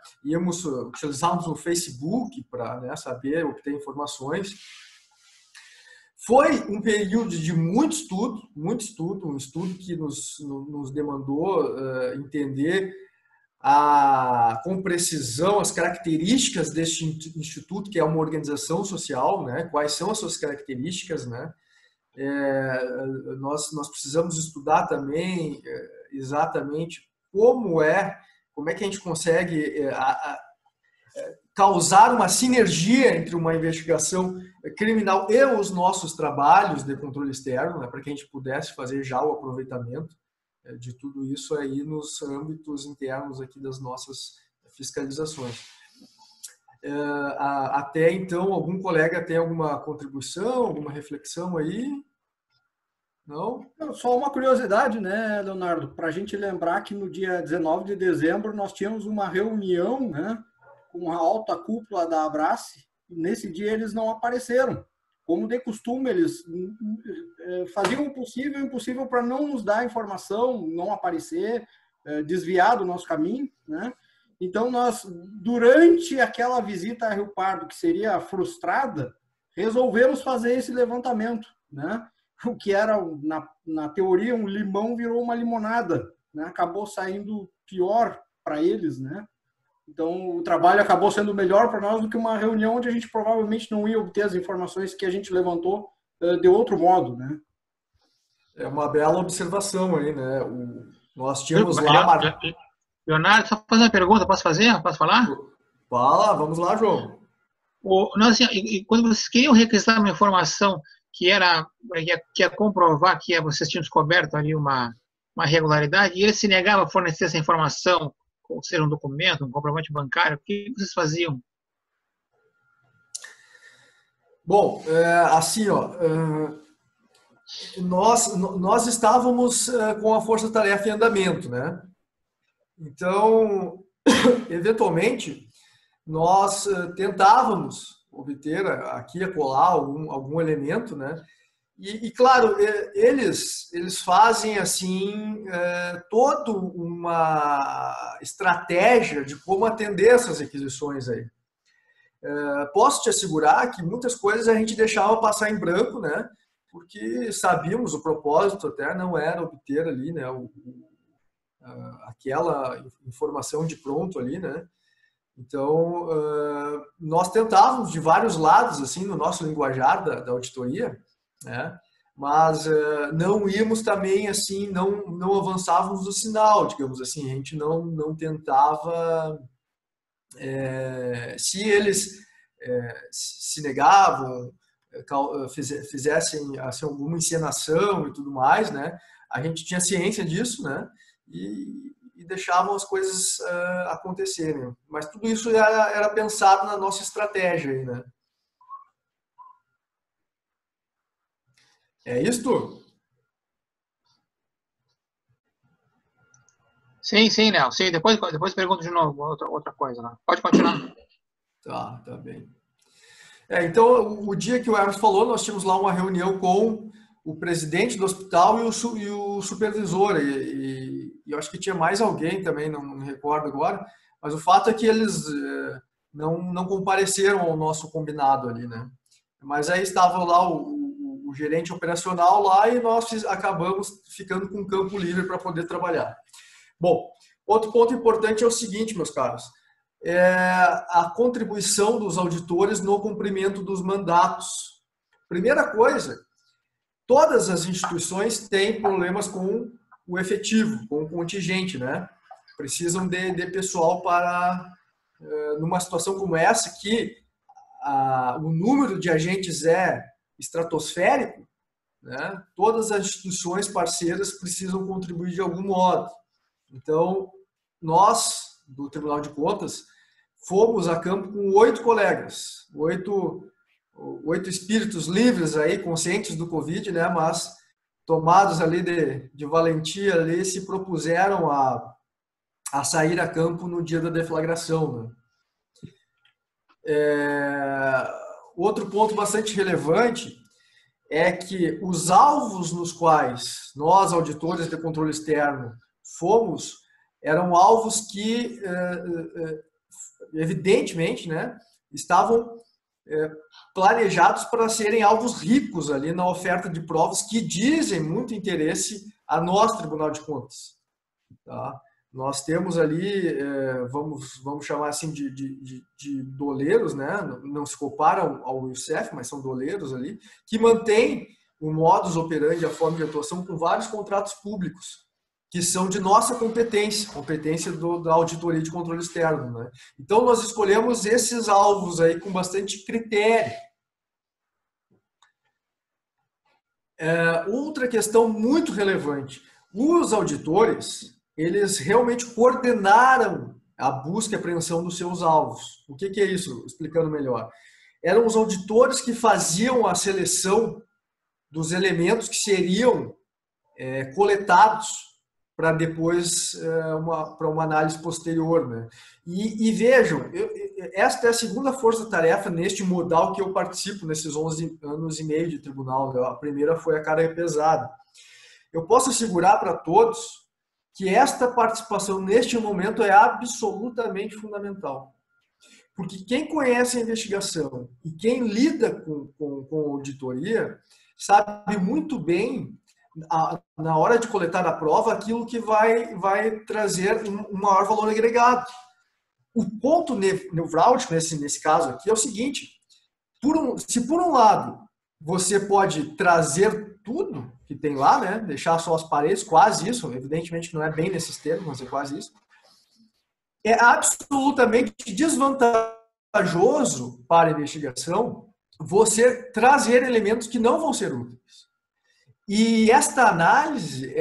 Utilizávamos o Facebook para, né, saber, obter informações. Foi um período de muito estudo, um estudo que nos demandou entender com precisão as características deste instituto, que é uma organização social, né? Quais são as suas características, né? Nós precisamos estudar também exatamente como é que a gente consegue causar uma sinergia entre uma investigação criminal e os nossos trabalhos de controle externo, né, para que a gente pudesse fazer já o aproveitamento de tudo isso aí nos âmbitos internos aqui das nossas fiscalizações. Até então, algum colega tem alguma contribuição, alguma reflexão aí? Não? Só uma curiosidade, né, Leonardo, para a gente lembrar que no dia 19 de dezembro nós tínhamos uma reunião, né, com a alta cúpula da Abrace, e nesse dia eles não apareceram. Como de costume, eles faziam o possível e o impossível para não nos dar informação, não aparecer, desviar do nosso caminho, né? Então, nós, durante aquela visita a Rio Pardo, que seria frustrada, resolvemos fazer esse levantamento, né? O que era, na teoria, um limão virou uma limonada, né? Acabou saindo pior para eles, né? Então, o trabalho acabou sendo melhor para nós do que uma reunião onde a gente provavelmente não ia obter as informações que a gente levantou de outro modo, né? É uma bela observação aí, né? Nós tínhamos lá... Leonardo, só fazer uma pergunta, posso fazer? Posso falar? Fala, vamos lá, João. Quando vocês queriam requisitar uma informação que ia comprovar que vocês tinham descoberto ali uma irregularidade, e ele se negava a fornecer essa informação, ou seja, um documento, um comprovante bancário, o que vocês faziam? Bom, assim, nós estávamos com a força-tarefa em andamento, né? Então, eventualmente, nós tentávamos obter aqui e acolá algum elemento, né? E claro, eles fazem assim toda uma estratégia de como atender essas requisições aí. Posso te assegurar que muitas coisas a gente deixava passar em branco, né? Porque sabíamos o propósito até não era obter ali, né? Aquela informação de pronto ali, né? Então, nós tentávamos de vários lados, assim, no nosso linguajar da auditoria, né? Mas não íamos também, assim, não avançávamos o sinal, digamos assim, a gente não tentava, se eles se negavam, fizessem assim, alguma encenação e tudo mais, né? A gente tinha ciência disso, né? E deixavam as coisas acontecerem. Mas tudo isso era pensado na nossa estratégia aí, né? É isto? Sim, Léo. Sim, depois pergunto de novo outra coisa lá. Pode continuar. Tá bem. Então, o dia que o Hermes falou, nós tínhamos lá uma reunião com o presidente do hospital e o supervisor. E eu acho que tinha mais alguém também, não me recordo agora. Mas o fato é que eles não compareceram ao nosso combinado ali, né? Mas aí estava lá o gerente operacional lá e nós acabamos ficando com campo livre para poder trabalhar. Bom, outro ponto importante é o seguinte, meus caros. A contribuição dos auditores no cumprimento dos mandatos. Primeira coisa, todas as instituições têm problemas com o efetivo, com o contingente, né? Precisam de pessoal para, numa situação como essa, que o número de agentes é estratosférico, né? Todas as instituições parceiras precisam contribuir de algum modo. Então, nós, do Tribunal de Contas, fomos a campo com 8 colegas, 8 espíritos livres aí, conscientes do Covid, né? Mas tomados ali de valentia, ali, se propuseram a sair a campo no dia da deflagração, né? Outro ponto bastante relevante é que os alvos nos quais nós, auditores de controle externo, fomos, eram alvos que, evidentemente, né, estavam planejados para serem alvos ricos ali na oferta de provas que dizem muito interesse a nós, Tribunal de Contas. Tá? Nós temos ali, vamos chamar assim de doleiros, né? Não se comparam ao IUCEF, mas são doleiros ali, que mantêm o modus operandi, a forma de atuação com vários contratos públicos, que são de nossa competência da auditoria de controle externo, né? Então, nós escolhemos esses alvos aí com bastante critério. Outra questão muito relevante, os auditores, eles realmente coordenaram a busca e apreensão dos seus alvos. O que é isso? Explicando melhor. Eram os auditores que faziam a seleção dos elementos que seriam coletados para depois para uma análise posterior, né? E vejam, esta é a segunda força-tarefa neste modal que eu participo nesses 11 anos e meio de tribunal. A primeira foi a carga pesada. Eu posso assegurar para todos que esta participação neste momento é absolutamente fundamental. Porque quem conhece a investigação e quem lida com auditoria sabe muito bem, na hora de coletar a prova, aquilo que vai trazer um maior valor agregado. O ponto nevrálgico nesse caso aqui é o seguinte: se por um lado você pode trazer tudo que tem lá, né, deixar só as paredes, quase isso, evidentemente que não é bem nesses termos, mas é quase isso, é absolutamente desvantajoso para a investigação você trazer elementos que não vão ser úteis. E esta análise,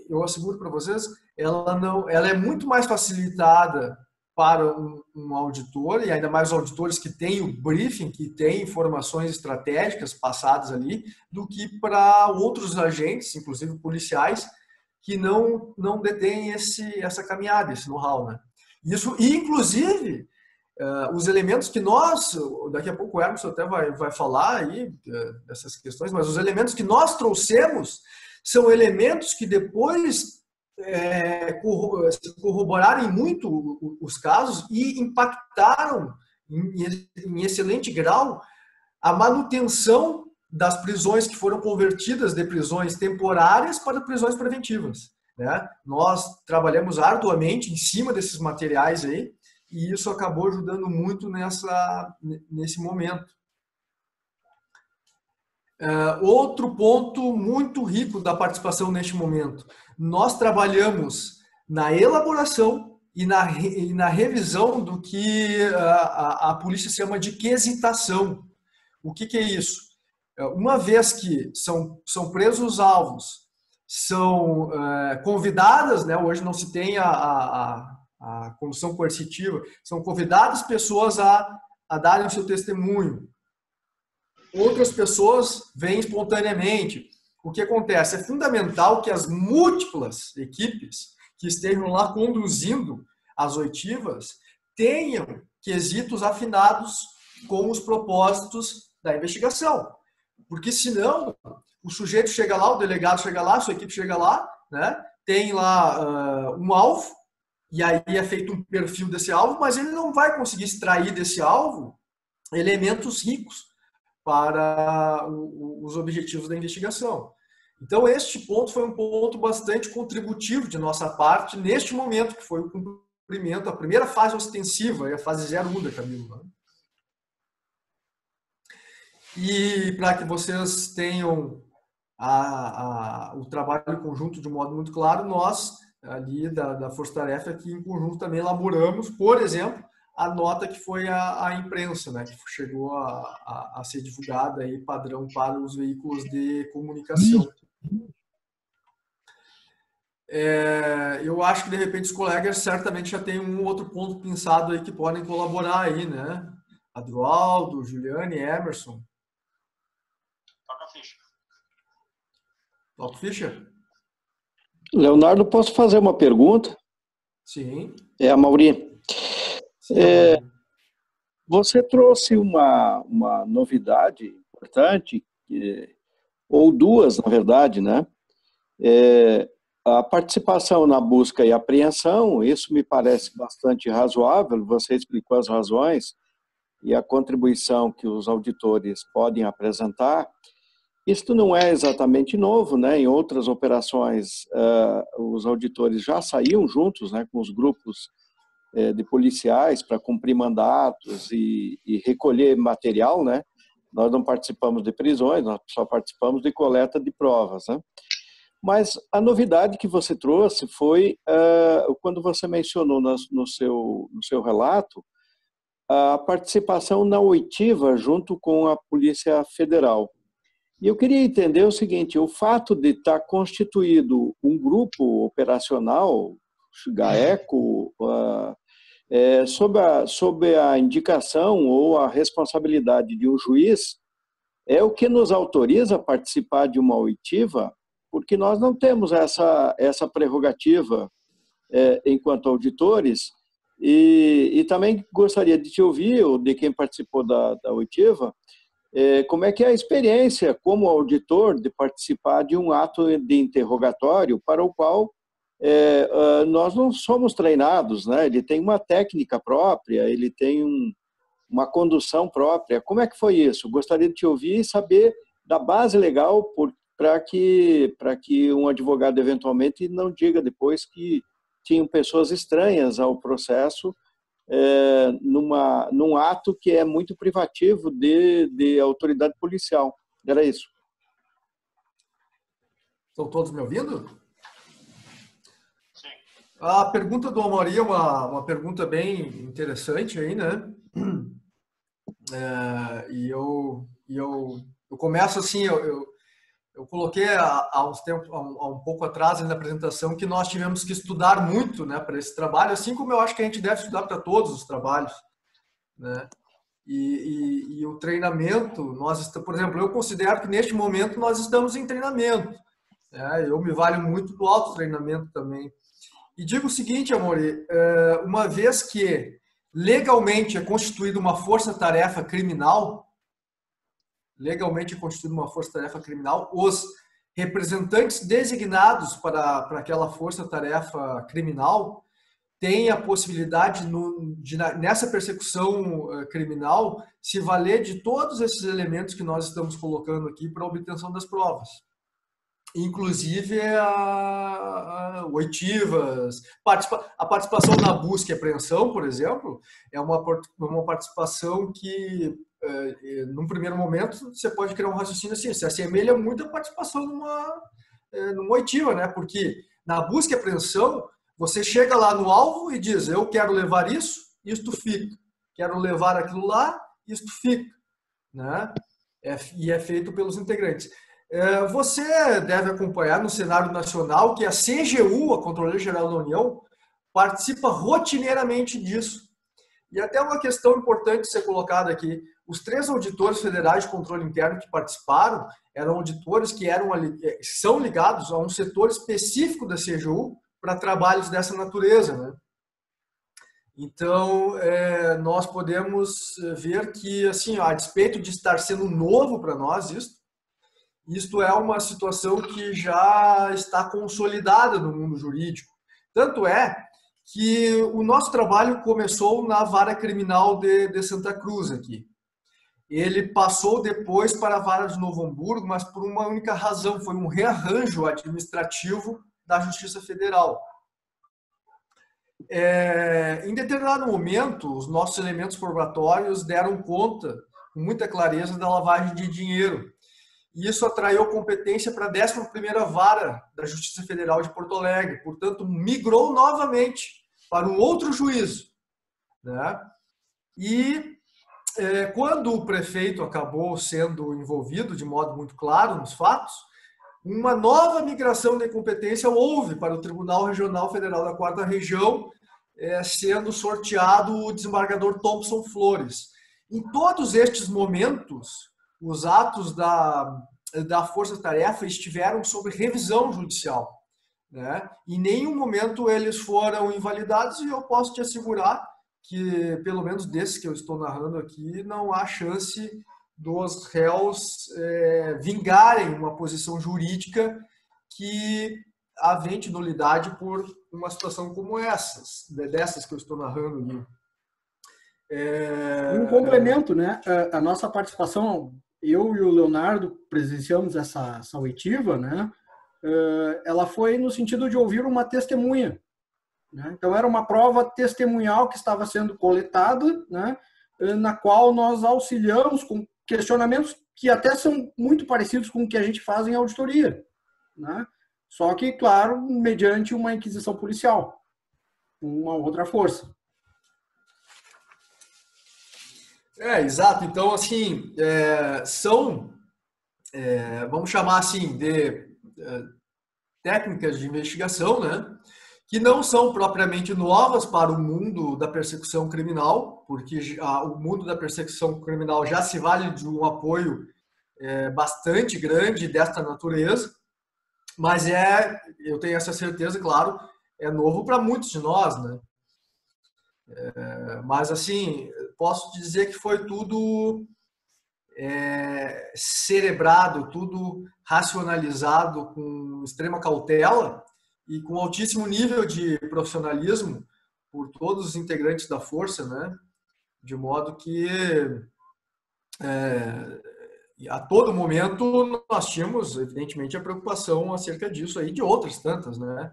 eu asseguro para vocês, ela é muito mais facilitada para um auditor, e ainda mais os auditores que têm o briefing, que têm informações estratégicas passadas ali, do que para outros agentes, inclusive policiais, que não detêm essa caminhada, esse know-how, né? Isso, e inclusive, Os elementos que nós, daqui a pouco o Hermes até vai falar aí dessas questões, mas os elementos que nós trouxemos são elementos que depois corroboraram muito os casos e impactaram em excelente grau a manutenção das prisões que foram convertidas de prisões temporárias para prisões preventivas, né? Nós trabalhamos arduamente em cima desses materiais aí, e isso acabou ajudando muito nesse momento. Outro ponto muito rico da participação neste momento. Nós trabalhamos na elaboração e na revisão do que a polícia chama de quesitação. O que é isso? Uma vez que são presos os alvos, são convidadas, né, hoje não se tem a condução coercitiva, são convidadas pessoas a darem o seu testemunho. Outras pessoas vêm espontaneamente. O que acontece? É fundamental que as múltiplas equipes que estejam lá conduzindo as oitivas tenham quesitos afinados com os propósitos da investigação. Porque senão, o sujeito chega lá, o delegado chega lá, a sua equipe chega lá, né, tem lá um alvo, e aí é feito um perfil desse alvo, mas ele não vai conseguir extrair desse alvo elementos ricos para os objetivos da investigação. Então, este ponto foi um ponto bastante contributivo de nossa parte, neste momento, que foi o cumprimento, a primeira fase ostensiva, a fase 01 da Camilo. Né? E para que vocês tenham o trabalho conjunto de um modo muito claro, nós, ali da Força Tarefa, que em conjunto também elaboramos, por exemplo, a nota que foi a imprensa, né, que chegou a ser divulgada aí, padrão para os veículos de comunicação. Eu acho que, de repente, os colegas certamente já têm um outro ponto pensado aí que podem colaborar aí, né? Adroaldo, Juliane, Emerson. Toca a ficha. Toca a ficha? Leonardo, posso fazer uma pergunta? Sim. É a Mauri. Você trouxe uma novidade importante, ou duas, na verdade, né? A participação na busca e apreensão, isso me parece bastante razoável, você explicou as razões e a contribuição que os auditores podem apresentar. Isto não é exatamente novo, né? Em outras operações, os auditores já saíam juntos, né, com os grupos de policiais para cumprir mandatos e recolher material, né? Nós não participamos de prisões, nós só participamos de coleta de provas, né? Mas a novidade que você trouxe foi, quando você mencionou no seu relato, a participação na oitiva junto com a Polícia Federal. E eu queria entender o seguinte, o fato de estar constituído um grupo operacional, GAECO, sob a indicação ou a responsabilidade de um juiz, é o que nos autoriza a participar de uma oitiva, porque nós não temos essa prerrogativa enquanto auditores, e também gostaria de te ouvir, ou de quem participou da oitiva, como é que é a experiência como auditor de participar de um ato de interrogatório para o qual nós não somos treinados, né? Ele tem uma técnica própria, ele tem uma condução própria. Como é que foi isso? Gostaria de te ouvir e saber da base legal para que um advogado eventualmente não diga depois que tinham pessoas estranhas ao processo num ato que é muito privativo de autoridade policial. Era isso. Estão todos me ouvindo? Sim. A pergunta do Amaury é uma pergunta bem interessante aí, né? E eu começo assim, eu coloquei há um pouco atrás na apresentação que nós tivemos que estudar muito, né, para esse trabalho, assim como eu acho que a gente deve estudar para todos os trabalhos, né? E o treinamento, por exemplo, eu considero que neste momento nós estamos em treinamento, né? Eu me valho muito do autotreinamento também. E digo o seguinte, Amaury, uma vez que legalmente é constituída uma força-tarefa criminal, os representantes designados para aquela força-tarefa criminal têm a possibilidade, nessa persecução criminal, se valer de todos esses elementos que nós estamos colocando aqui para a obtenção das provas. Inclusive oitivas, a participação na busca e apreensão, por exemplo, é uma participação que, num primeiro momento, você pode criar um raciocínio assim, se assemelha muito à participação numa oitiva, né? Porque na busca e apreensão, você chega lá no alvo e diz, eu quero levar isso, isto fica. Quero levar aquilo lá, isto fica. Né? E é feito pelos integrantes. Você deve acompanhar no cenário nacional que a CGU, a Controladoria Geral da União, participa rotineiramente disso. E até uma questão importante ser colocada aqui, os 3 auditores federais de controle interno que participaram eram auditores que são ligados a um setor específico da CGU para trabalhos dessa natureza, né? Então, nós podemos ver que, assim, a despeito de estar sendo novo para nós, isto é uma situação que já está consolidada no mundo jurídico. Tanto é que o nosso trabalho começou na Vara Criminal de Santa Cruz aqui. Ele passou depois para a Vara de Novo Hamburgo, mas por uma única razão, foi um rearranjo administrativo da Justiça Federal. Em determinado momento, os nossos elementos probatórios deram conta, com muita clareza, da lavagem de dinheiro. E isso atraiu competência para a 11ª Vara da Justiça Federal de Porto Alegre. Portanto, migrou novamente para um outro juízo. Né? E quando o prefeito acabou sendo envolvido de modo muito claro nos fatos, uma nova migração de competência houve para o Tribunal Regional Federal da 4ª Região, sendo sorteado o desembargador Thompson Flores. Em todos estes momentos, os atos da força-tarefa estiveram sob revisão judicial. Né? Em nenhum momento eles foram invalidados e eu posso te assegurar que, pelo menos desses que eu estou narrando aqui, não há chance dos réus vingarem uma posição jurídica que avente nulidade por uma situação como dessas que eu estou narrando aqui. Um complemento, né? A nossa participação, eu e o Leonardo presenciamos essa oitiva, né? Ela foi no sentido de ouvir uma testemunha. Né? Então, era uma prova testemunhal que estava sendo coletada, né? Na qual nós auxiliamos com questionamentos que até são muito parecidos com o que a gente faz em auditoria. Né? Só que, claro, mediante uma inquisição policial, uma outra força. Exato. Então, assim, são, vamos chamar assim, de técnicas de investigação, né, que não são propriamente novas para o mundo da persecução criminal, porque o mundo da persecução criminal já se vale de um apoio bastante grande desta natureza, mas eu tenho essa certeza, claro, é novo para muitos de nós, né? Mas, assim, posso dizer que foi tudo cerebrado, tudo racionalizado com extrema cautela e com altíssimo nível de profissionalismo por todos os integrantes da força, né? De modo que a todo momento nós tínhamos, evidentemente, a preocupação acerca disso aí, de outras tantas, né?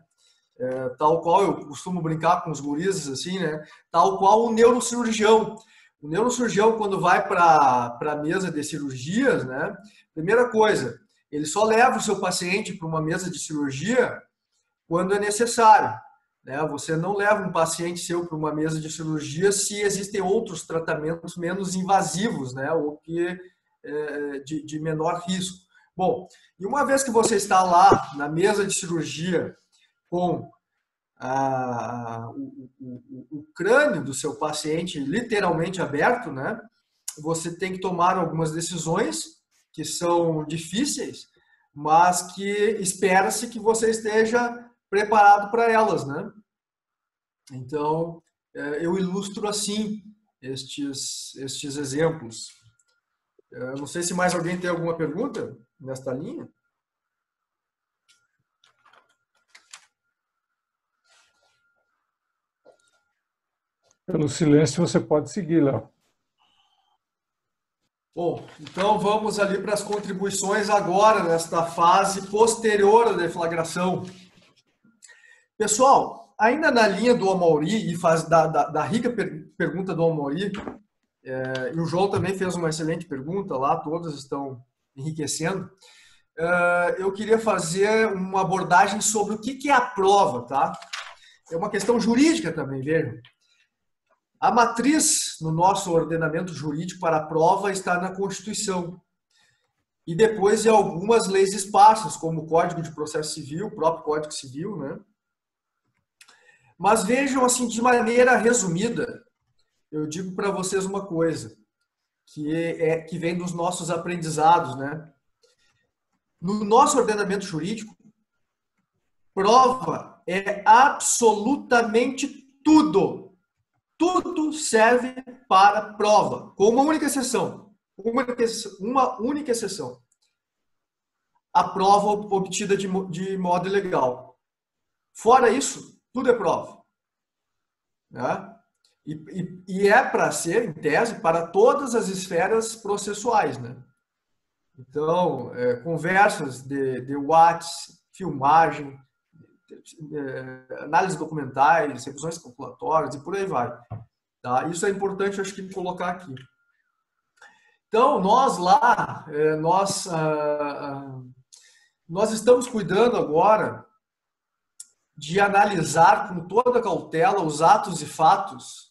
Tal qual eu costumo brincar com os guris, assim, né? Tal qual o neurocirurgião. O neurocirurgião, quando vai para a mesa de cirurgias, né? Primeira coisa, ele só leva o seu paciente para uma mesa de cirurgia quando é necessário. Né? Você não leva um paciente seu para uma mesa de cirurgia se existem outros tratamentos menos invasivos, né? Ou que de menor risco. Bom, e uma vez que você está lá na mesa de cirurgia com o crânio do seu paciente literalmente aberto, né? Você tem que tomar algumas decisões que são difíceis, mas que espera-se que você esteja preparado para elas, né? Então, eu ilustro assim estes exemplos. Não sei se mais alguém tem alguma pergunta nesta linha. Pelo silêncio você pode seguir, Léo. Bom, então vamos ali para as contribuições agora, nesta fase posterior à deflagração. Pessoal, ainda na linha do Amauri, e da rica pergunta do Amauri, e o João também fez uma excelente pergunta lá, todas estão enriquecendo, eu queria fazer uma abordagem sobre o que é a prova, tá? É uma questão jurídica também, veja. A matriz no nosso ordenamento jurídico para a prova está na Constituição. E depois em algumas leis esparsas, como o Código de Processo Civil, o próprio Código Civil, né? Mas vejam, assim, de maneira resumida, eu digo para vocês uma coisa, que vem dos nossos aprendizados, né? No nosso ordenamento jurídico, prova é absolutamente tudo. Tudo serve para prova, com uma única exceção. Uma única exceção. A prova obtida de modo ilegal. Fora isso, tudo é prova. Né? E é para ser, em tese, para todas as esferas processuais. Né? Então, conversas de WhatsApp, filmagem, análise documentais, revisões calculatórias e por aí vai. Tá? Isso é importante, acho que, colocar aqui. Então, nós estamos cuidando agora de analisar com toda cautela os atos e fatos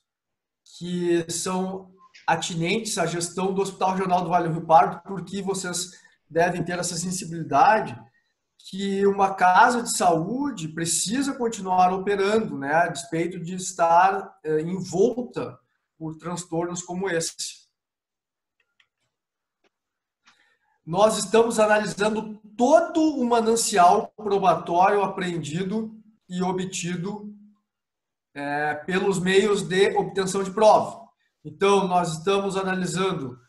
que são atinentes à gestão do Hospital Regional do Vale do Rio Pardo, porque vocês devem ter essa sensibilidade que uma casa de saúde precisa continuar operando, né, a despeito de estar envolta por transtornos como esse. Nós estamos analisando todo o manancial probatório apreendido e obtido pelos meios de obtenção de prova. Então, nós estamos analisando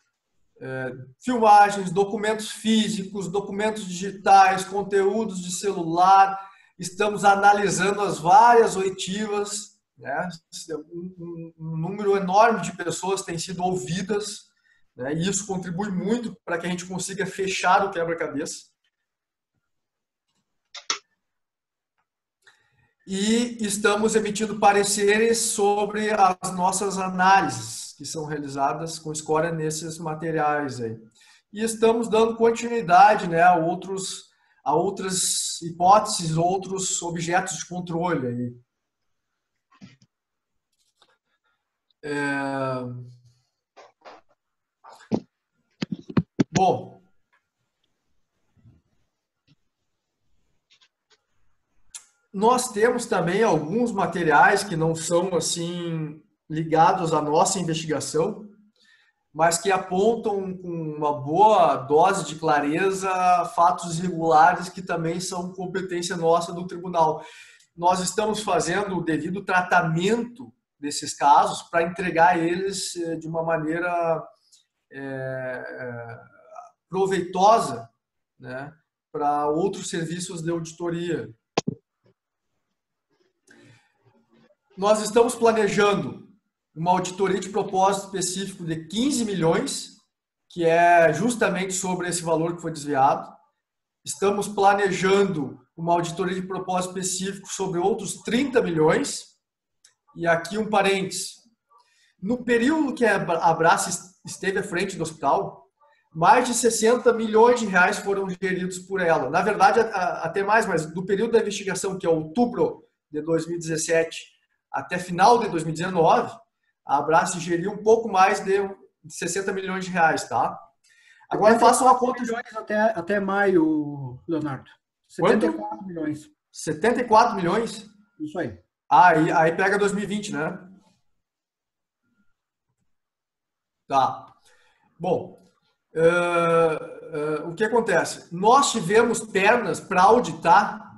filmagens, documentos físicos, documentos digitais, conteúdos de celular, estamos analisando as várias oitivas, né? Um número enorme de pessoas têm sido ouvidas, né? E isso contribui muito para que a gente consiga fechar o quebra-cabeça. E estamos emitindo pareceres sobre as nossas análises, que são realizadas com escória nesses materiais aí. E estamos dando continuidade, né, a outras hipóteses, outros objetos de controle aí. Bom, nós temos também alguns materiais que não são assim ligados à nossa investigação, mas que apontam com uma boa dose de clareza fatos irregulares que também são competência nossa do tribunal. Nós estamos fazendo o devido tratamento desses casos para entregar eles de uma maneira proveitosa, né, para outros serviços de auditoria. Nós estamos planejando uma auditoria de propósito específico de 15 milhões, que é justamente sobre esse valor que foi desviado. Estamos planejando uma auditoria de propósito específico sobre outros 30 milhões. E aqui um parênteses. No período que a Brás esteve à frente do hospital, mais de 60 milhões de reais foram geridos por ela. Na verdade, até mais, mas do período da investigação, que é outubro de 2017 até final de 2019, a Brás geriu um pouco mais de 60 milhões de reais, tá? Agora faça uma conta. Até maio, Leonardo. 74 Quanto? Milhões. 74 milhões? Isso aí. Aí pega 2020, né? Tá. Bom, o que acontece? Nós tivemos pernas para auditar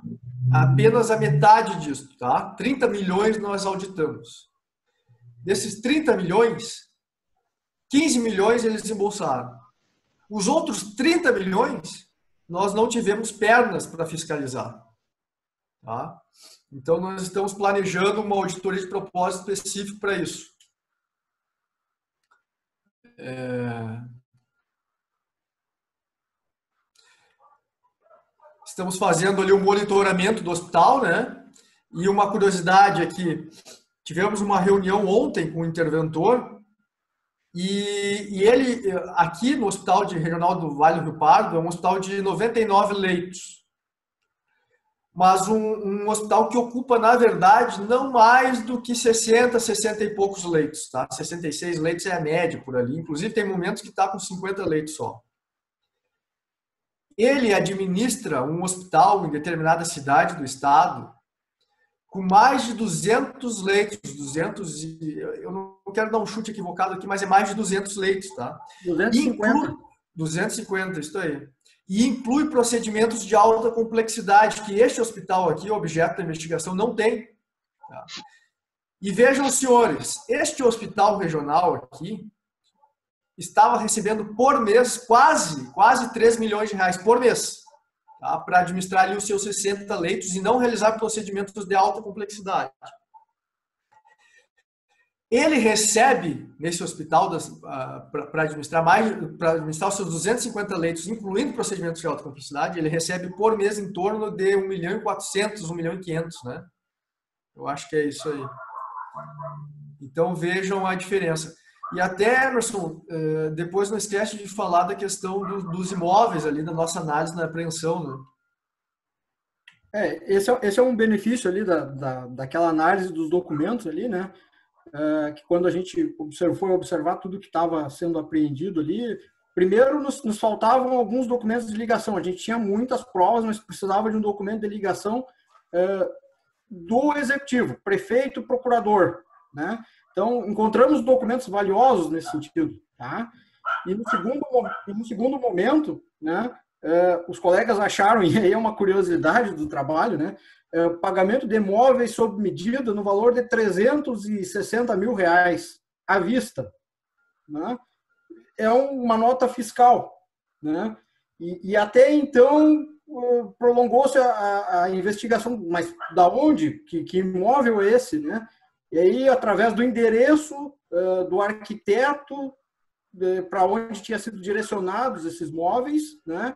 apenas a metade disso, tá? 30 milhões nós auditamos. Desses 30 milhões, 15 milhões eles desembolsaram. Os outros 30 milhões, nós não tivemos pernas para fiscalizar. Tá? Então, nós estamos planejando uma auditoria de propósito específico para isso. Estamos fazendo ali um monitoramento do hospital, né? E uma curiosidade aqui, tivemos uma reunião ontem com o interventor e ele, aqui no Hospital Regional do Vale do Rio Pardo, é um hospital de 99 leitos. Mas um hospital que ocupa, na verdade, não mais do que 60 e poucos leitos. Tá? 66 leitos é a média por ali. Inclusive, tem momentos que está com 50 leitos só. Ele administra um hospital em determinada cidade do estado com mais de 200 leitos. Eu não quero dar um chute equivocado aqui, mas é mais de 200 leitos. Tá? 250. 250, isso aí. E inclui procedimentos de alta complexidade, que este hospital aqui, objeto da investigação, não tem. Tá? E vejam, senhores, este hospital regional aqui estava recebendo por mês quase 3 milhões de reais por mês, tá? Para administrar ali os seus 60 leitos e não realizar procedimentos de alta complexidade. Ele recebe nesse hospital para administrar os seus 250 leitos, incluindo procedimentos de alta complexidade, ele recebe por mês em torno de 1.400.000, 1.500.000, né? Eu acho que é isso aí. Então vejam a diferença. E até, Emerson, depois não esquece de falar da questão dos imóveis ali, da nossa análise na apreensão, né? Esse é um benefício ali daquela análise dos documentos ali, né? Que quando a gente foi observar tudo que estava sendo apreendido ali, primeiro nos faltavam alguns documentos de ligação. A gente tinha muitas provas, mas precisava de um documento de ligação do executivo, prefeito, procurador, né? Então, encontramos documentos valiosos nesse sentido, tá? E no segundo momento, né, os colegas acharam, e aí é uma curiosidade do trabalho, né, pagamento de imóveis sob medida no valor de 360 mil reais à vista, né? É uma nota fiscal, né? E até então prolongou-se a investigação, mas da onde? Que imóvel é esse, né? E aí, através do endereço do arquiteto para onde tinha sido direcionados esses móveis, né,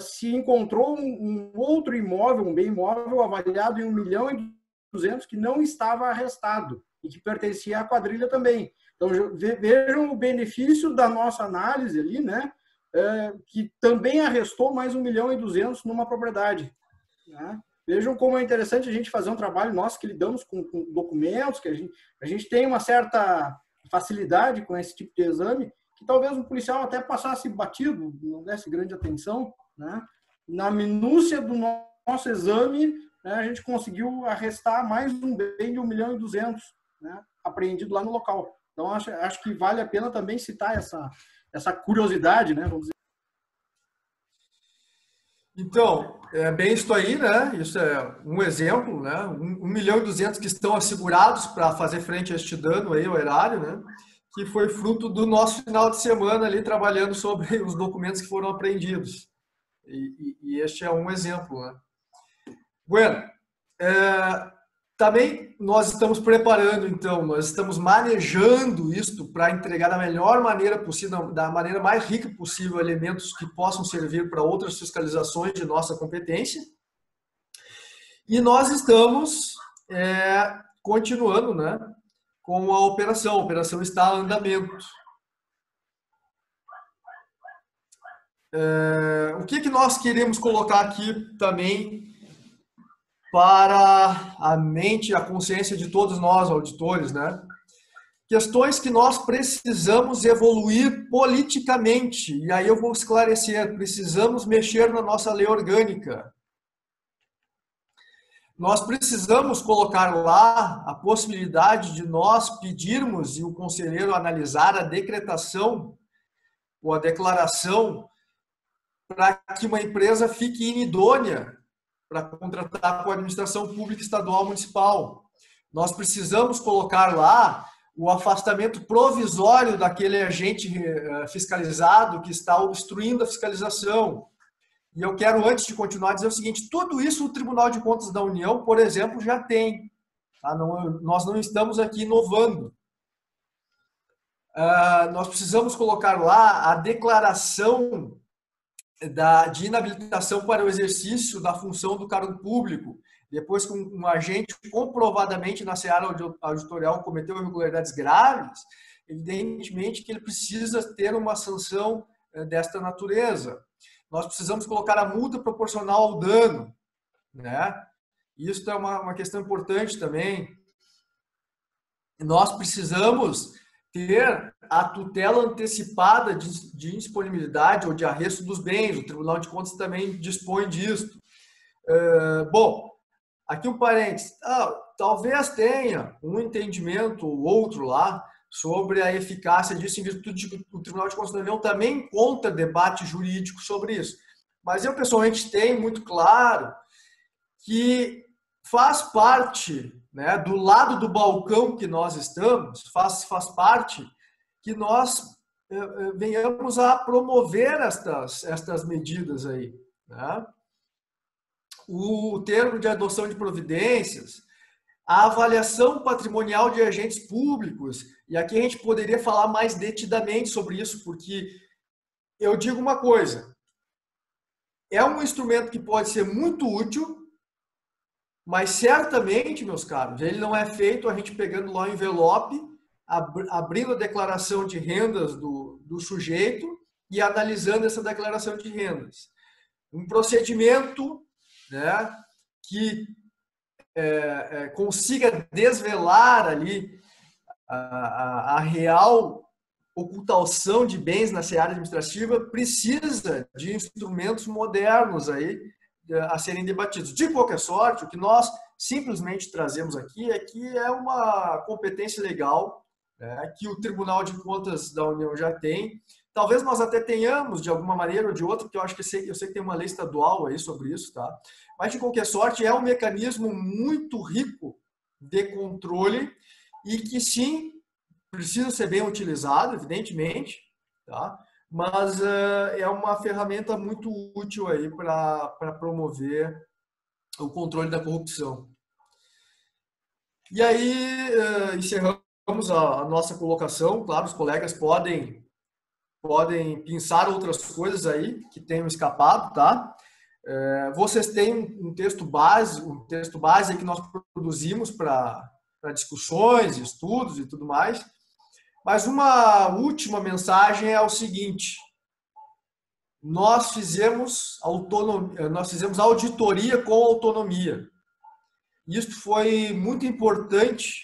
se encontrou um outro imóvel, um bem imóvel avaliado em 1.200.000 que não estava arrestado e que pertencia à quadrilha também. Então, vejam o benefício da nossa análise ali, né, que também arrestou mais 1.200.000 numa propriedade, né? Vejam como é interessante a gente fazer um trabalho nosso que lidamos com documentos, que a gente tem uma certa facilidade com esse tipo de exame, que talvez o policial até passasse batido, não desse grande atenção, né? Na minúcia do nosso exame, né, a gente conseguiu arrestar mais um bem de 1.200.000, né, apreendido lá no local. Então, acho que vale a pena também citar essa curiosidade, né, vamos dizer. Então, é bem isso aí, né? Isso é um exemplo, né? 1.200.000 que estão assegurados para fazer frente a este dano aí ao erário, né? Que foi fruto do nosso final de semana ali trabalhando sobre os documentos que foram apreendidos. E este é um exemplo, né? Bueno, também nós estamos preparando, então, nós estamos manejando isto para entregar da melhor maneira possível, da maneira mais rica possível, elementos que possam servir para outras fiscalizações de nossa competência. E nós estamos continuando, né, com a operação está em andamento. O que nós queremos colocar aqui também para a mente e a consciência de todos nós, auditores, né? Questões que nós precisamos evoluir politicamente. E aí eu vou esclarecer, precisamos mexer na nossa lei orgânica. Nós precisamos colocar lá a possibilidade de nós pedirmos e o conselheiro analisar a decretação ou a declaração para que uma empresa fique inidônea para contratar com a administração pública estadual municipal. Nós precisamos colocar lá o afastamento provisório daquele agente fiscalizado que está obstruindo a fiscalização. E eu quero, antes de continuar, dizer o seguinte: tudo isso o Tribunal de Contas da União, por exemplo, já tem. Tá? Nós não estamos aqui inovando. Nós precisamos colocar lá a declaração de inabilitação para o exercício da função do cargo público, depois que um agente comprovadamente na seara auditorial cometeu irregularidades graves, evidentemente que ele precisa ter uma sanção desta natureza. Nós precisamos colocar a multa proporcional ao dano, né? Isso é uma questão importante também. Nós precisamos ter a tutela antecipada de indisponibilidade ou de arresto dos bens. O Tribunal de Contas também dispõe disso. Bom, aqui um parênteses. Talvez tenha um entendimento ou outro lá sobre a eficácia disso, em virtude de que o Tribunal de Contas da União também encontra debate jurídico sobre isso. Mas eu, pessoalmente, tenho muito claro que faz parte, né, do lado do balcão que nós estamos, faz parte que nós venhamos a promover estas medidas aí, né? O termo de adoção de providências, a avaliação patrimonial de agentes públicos, e aqui a gente poderia falar mais detidamente sobre isso, porque eu digo uma coisa: é um instrumento que pode ser muito útil, mas certamente, meus caros, ele não é feito a gente pegando lá o envelope, abrindo a declaração de rendas do sujeito e analisando essa declaração de rendas. Um procedimento, né, que consiga desvelar ali a real ocultação de bens na seara administrativa precisa de instrumentos modernos aí a serem debatidos. De qualquer sorte, o que nós simplesmente trazemos aqui é que é uma competência legal, né, que o Tribunal de Contas da União já tem. Talvez nós até tenhamos, de alguma maneira ou de outra, porque eu sei que tem uma lei estadual aí sobre isso, tá? Mas, de qualquer sorte, é um mecanismo muito rico de controle e que, sim, precisa ser bem utilizado, evidentemente, tá? Mas é uma ferramenta muito útil aí para promover o controle da corrupção. E aí, encerramos a nossa colocação. Claro, os colegas podem pensar outras coisas aí que tenham escapado, tá? Vocês têm um texto base que nós produzimos para discussões, estudos e tudo mais. Mas uma última mensagem é o seguinte: nós fizemos auditoria com autonomia. Isso foi muito importante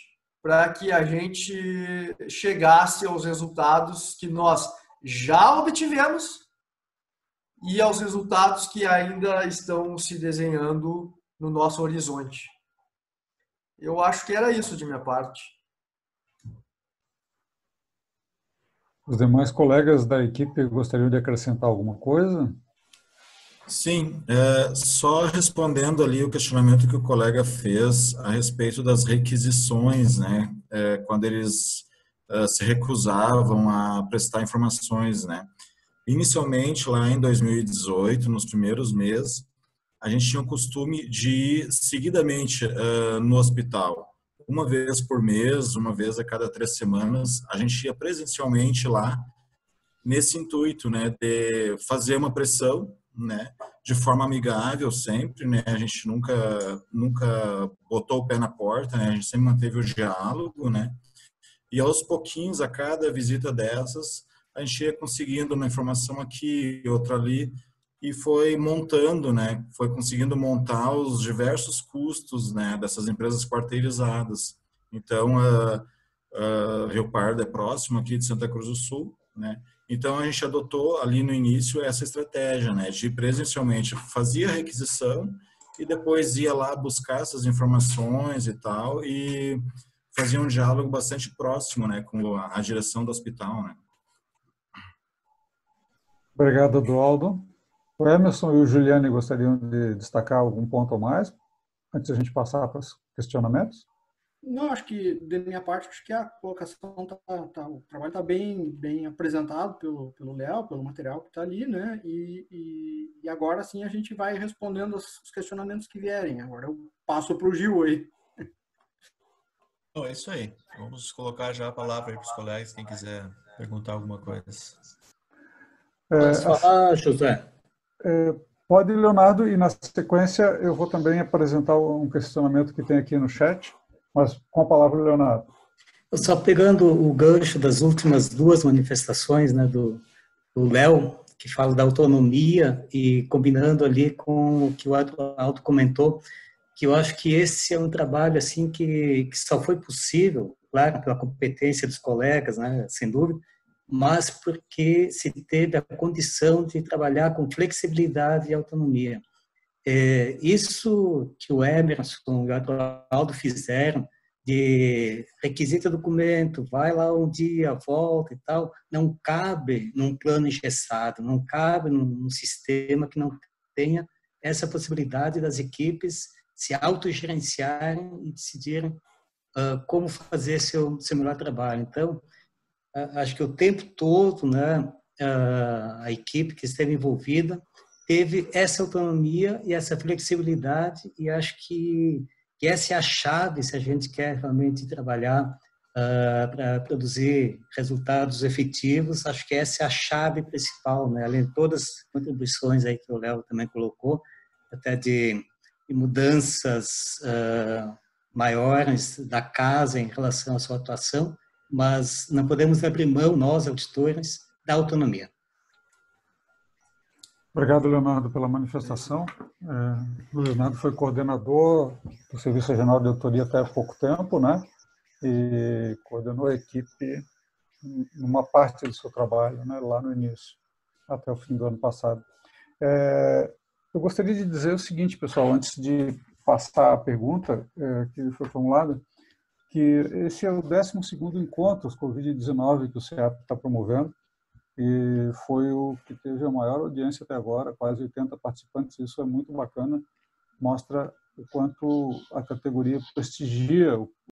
para que a gente chegasse aos resultados que nós já obtivemos e aos resultados que ainda estão se desenhando no nosso horizonte. Eu acho que era isso de minha parte. Os demais colegas da equipe gostariam de acrescentar alguma coisa? Sim, só respondendo ali o questionamento que o colega fez a respeito das requisições, né, quando eles se recusavam a prestar informações, né. Inicialmente, lá em 2018, nos primeiros meses, a gente tinha o costume de ir seguidamente no hospital. Uma vez por mês, uma vez a cada 3 semanas, a gente ia presencialmente lá, nesse intuito, né, de fazer uma pressão, né, de forma amigável sempre, né, a gente nunca botou o pé na porta, né, a gente sempre manteve o diálogo, né, e aos pouquinhos, a cada visita dessas, a gente ia conseguindo uma informação aqui, outra ali, e foi montando, né, foi conseguindo montar os diversos custos, né, dessas empresas quarteirizadas. Então, Rio Pardo é próximo aqui de Santa Cruz do Sul, né, então a gente adotou ali no início essa estratégia, né, de presencialmente fazia a requisição e depois ia lá buscar essas informações e tal, e fazia um diálogo bastante próximo, né, com a direção do hospital, né. Obrigado, Eduardo. O Emerson e o Juliane gostariam de destacar algum ponto a mais, antes de a gente passar para os questionamentos? Não, acho que, da minha parte, acho que a colocação o trabalho está bem apresentado pelo Léo, pelo material que está ali, né? E agora sim a gente vai respondendo os questionamentos que vierem. Agora eu passo para o Gil aí. É isso aí. Vamos colocar já a palavra aí para os colegas, quem quiser perguntar alguma coisa. Pode falar, José. Pode, Leonardo, e na sequência eu vou também apresentar um questionamento que tem aqui no chat, mas com a palavra, Leonardo. Só pegando o gancho das últimas duas manifestações, né, do Léo, que fala da autonomia, e combinando ali com o que o Aldo comentou, que eu acho que esse é um trabalho assim que só foi possível, claro, pela competência dos colegas, né, sem dúvida, mas porque se teve a condição de trabalhar com flexibilidade e autonomia. Isso que o Emerson e o Aldo fizeram, de requisita documento, vai lá um dia, volta e tal, não cabe num plano engessado, não cabe num sistema que não tenha essa possibilidade das equipes se autogerenciarem e decidirem como fazer seu melhor trabalho. Então, acho que o tempo todo, né, a equipe que esteve envolvida teve essa autonomia e essa flexibilidade, e acho que essa é a chave se a gente quer realmente trabalhar para produzir resultados efetivos. Acho que essa é a chave principal, né? Além de todas as contribuições aí que o Léo também colocou, até de mudanças maiores da casa em relação à sua atuação, mas não podemos abrir mão, nós, auditores, da autonomia. Obrigado, Leonardo, pela manifestação. O Leonardo foi coordenador do Serviço Regional de Auditoria até há pouco tempo, né? E coordenou a equipe numa parte do seu trabalho, né? Lá no início, até o fim do ano passado. Eu gostaria de dizer o seguinte, pessoal, antes de passar a pergunta que foi formulada, que esse é o 12º encontro Covid-19 que o CEAP está promovendo, e foi o que teve a maior audiência até agora, quase 80 participantes. Isso é muito bacana, mostra o quanto a categoria prestigia o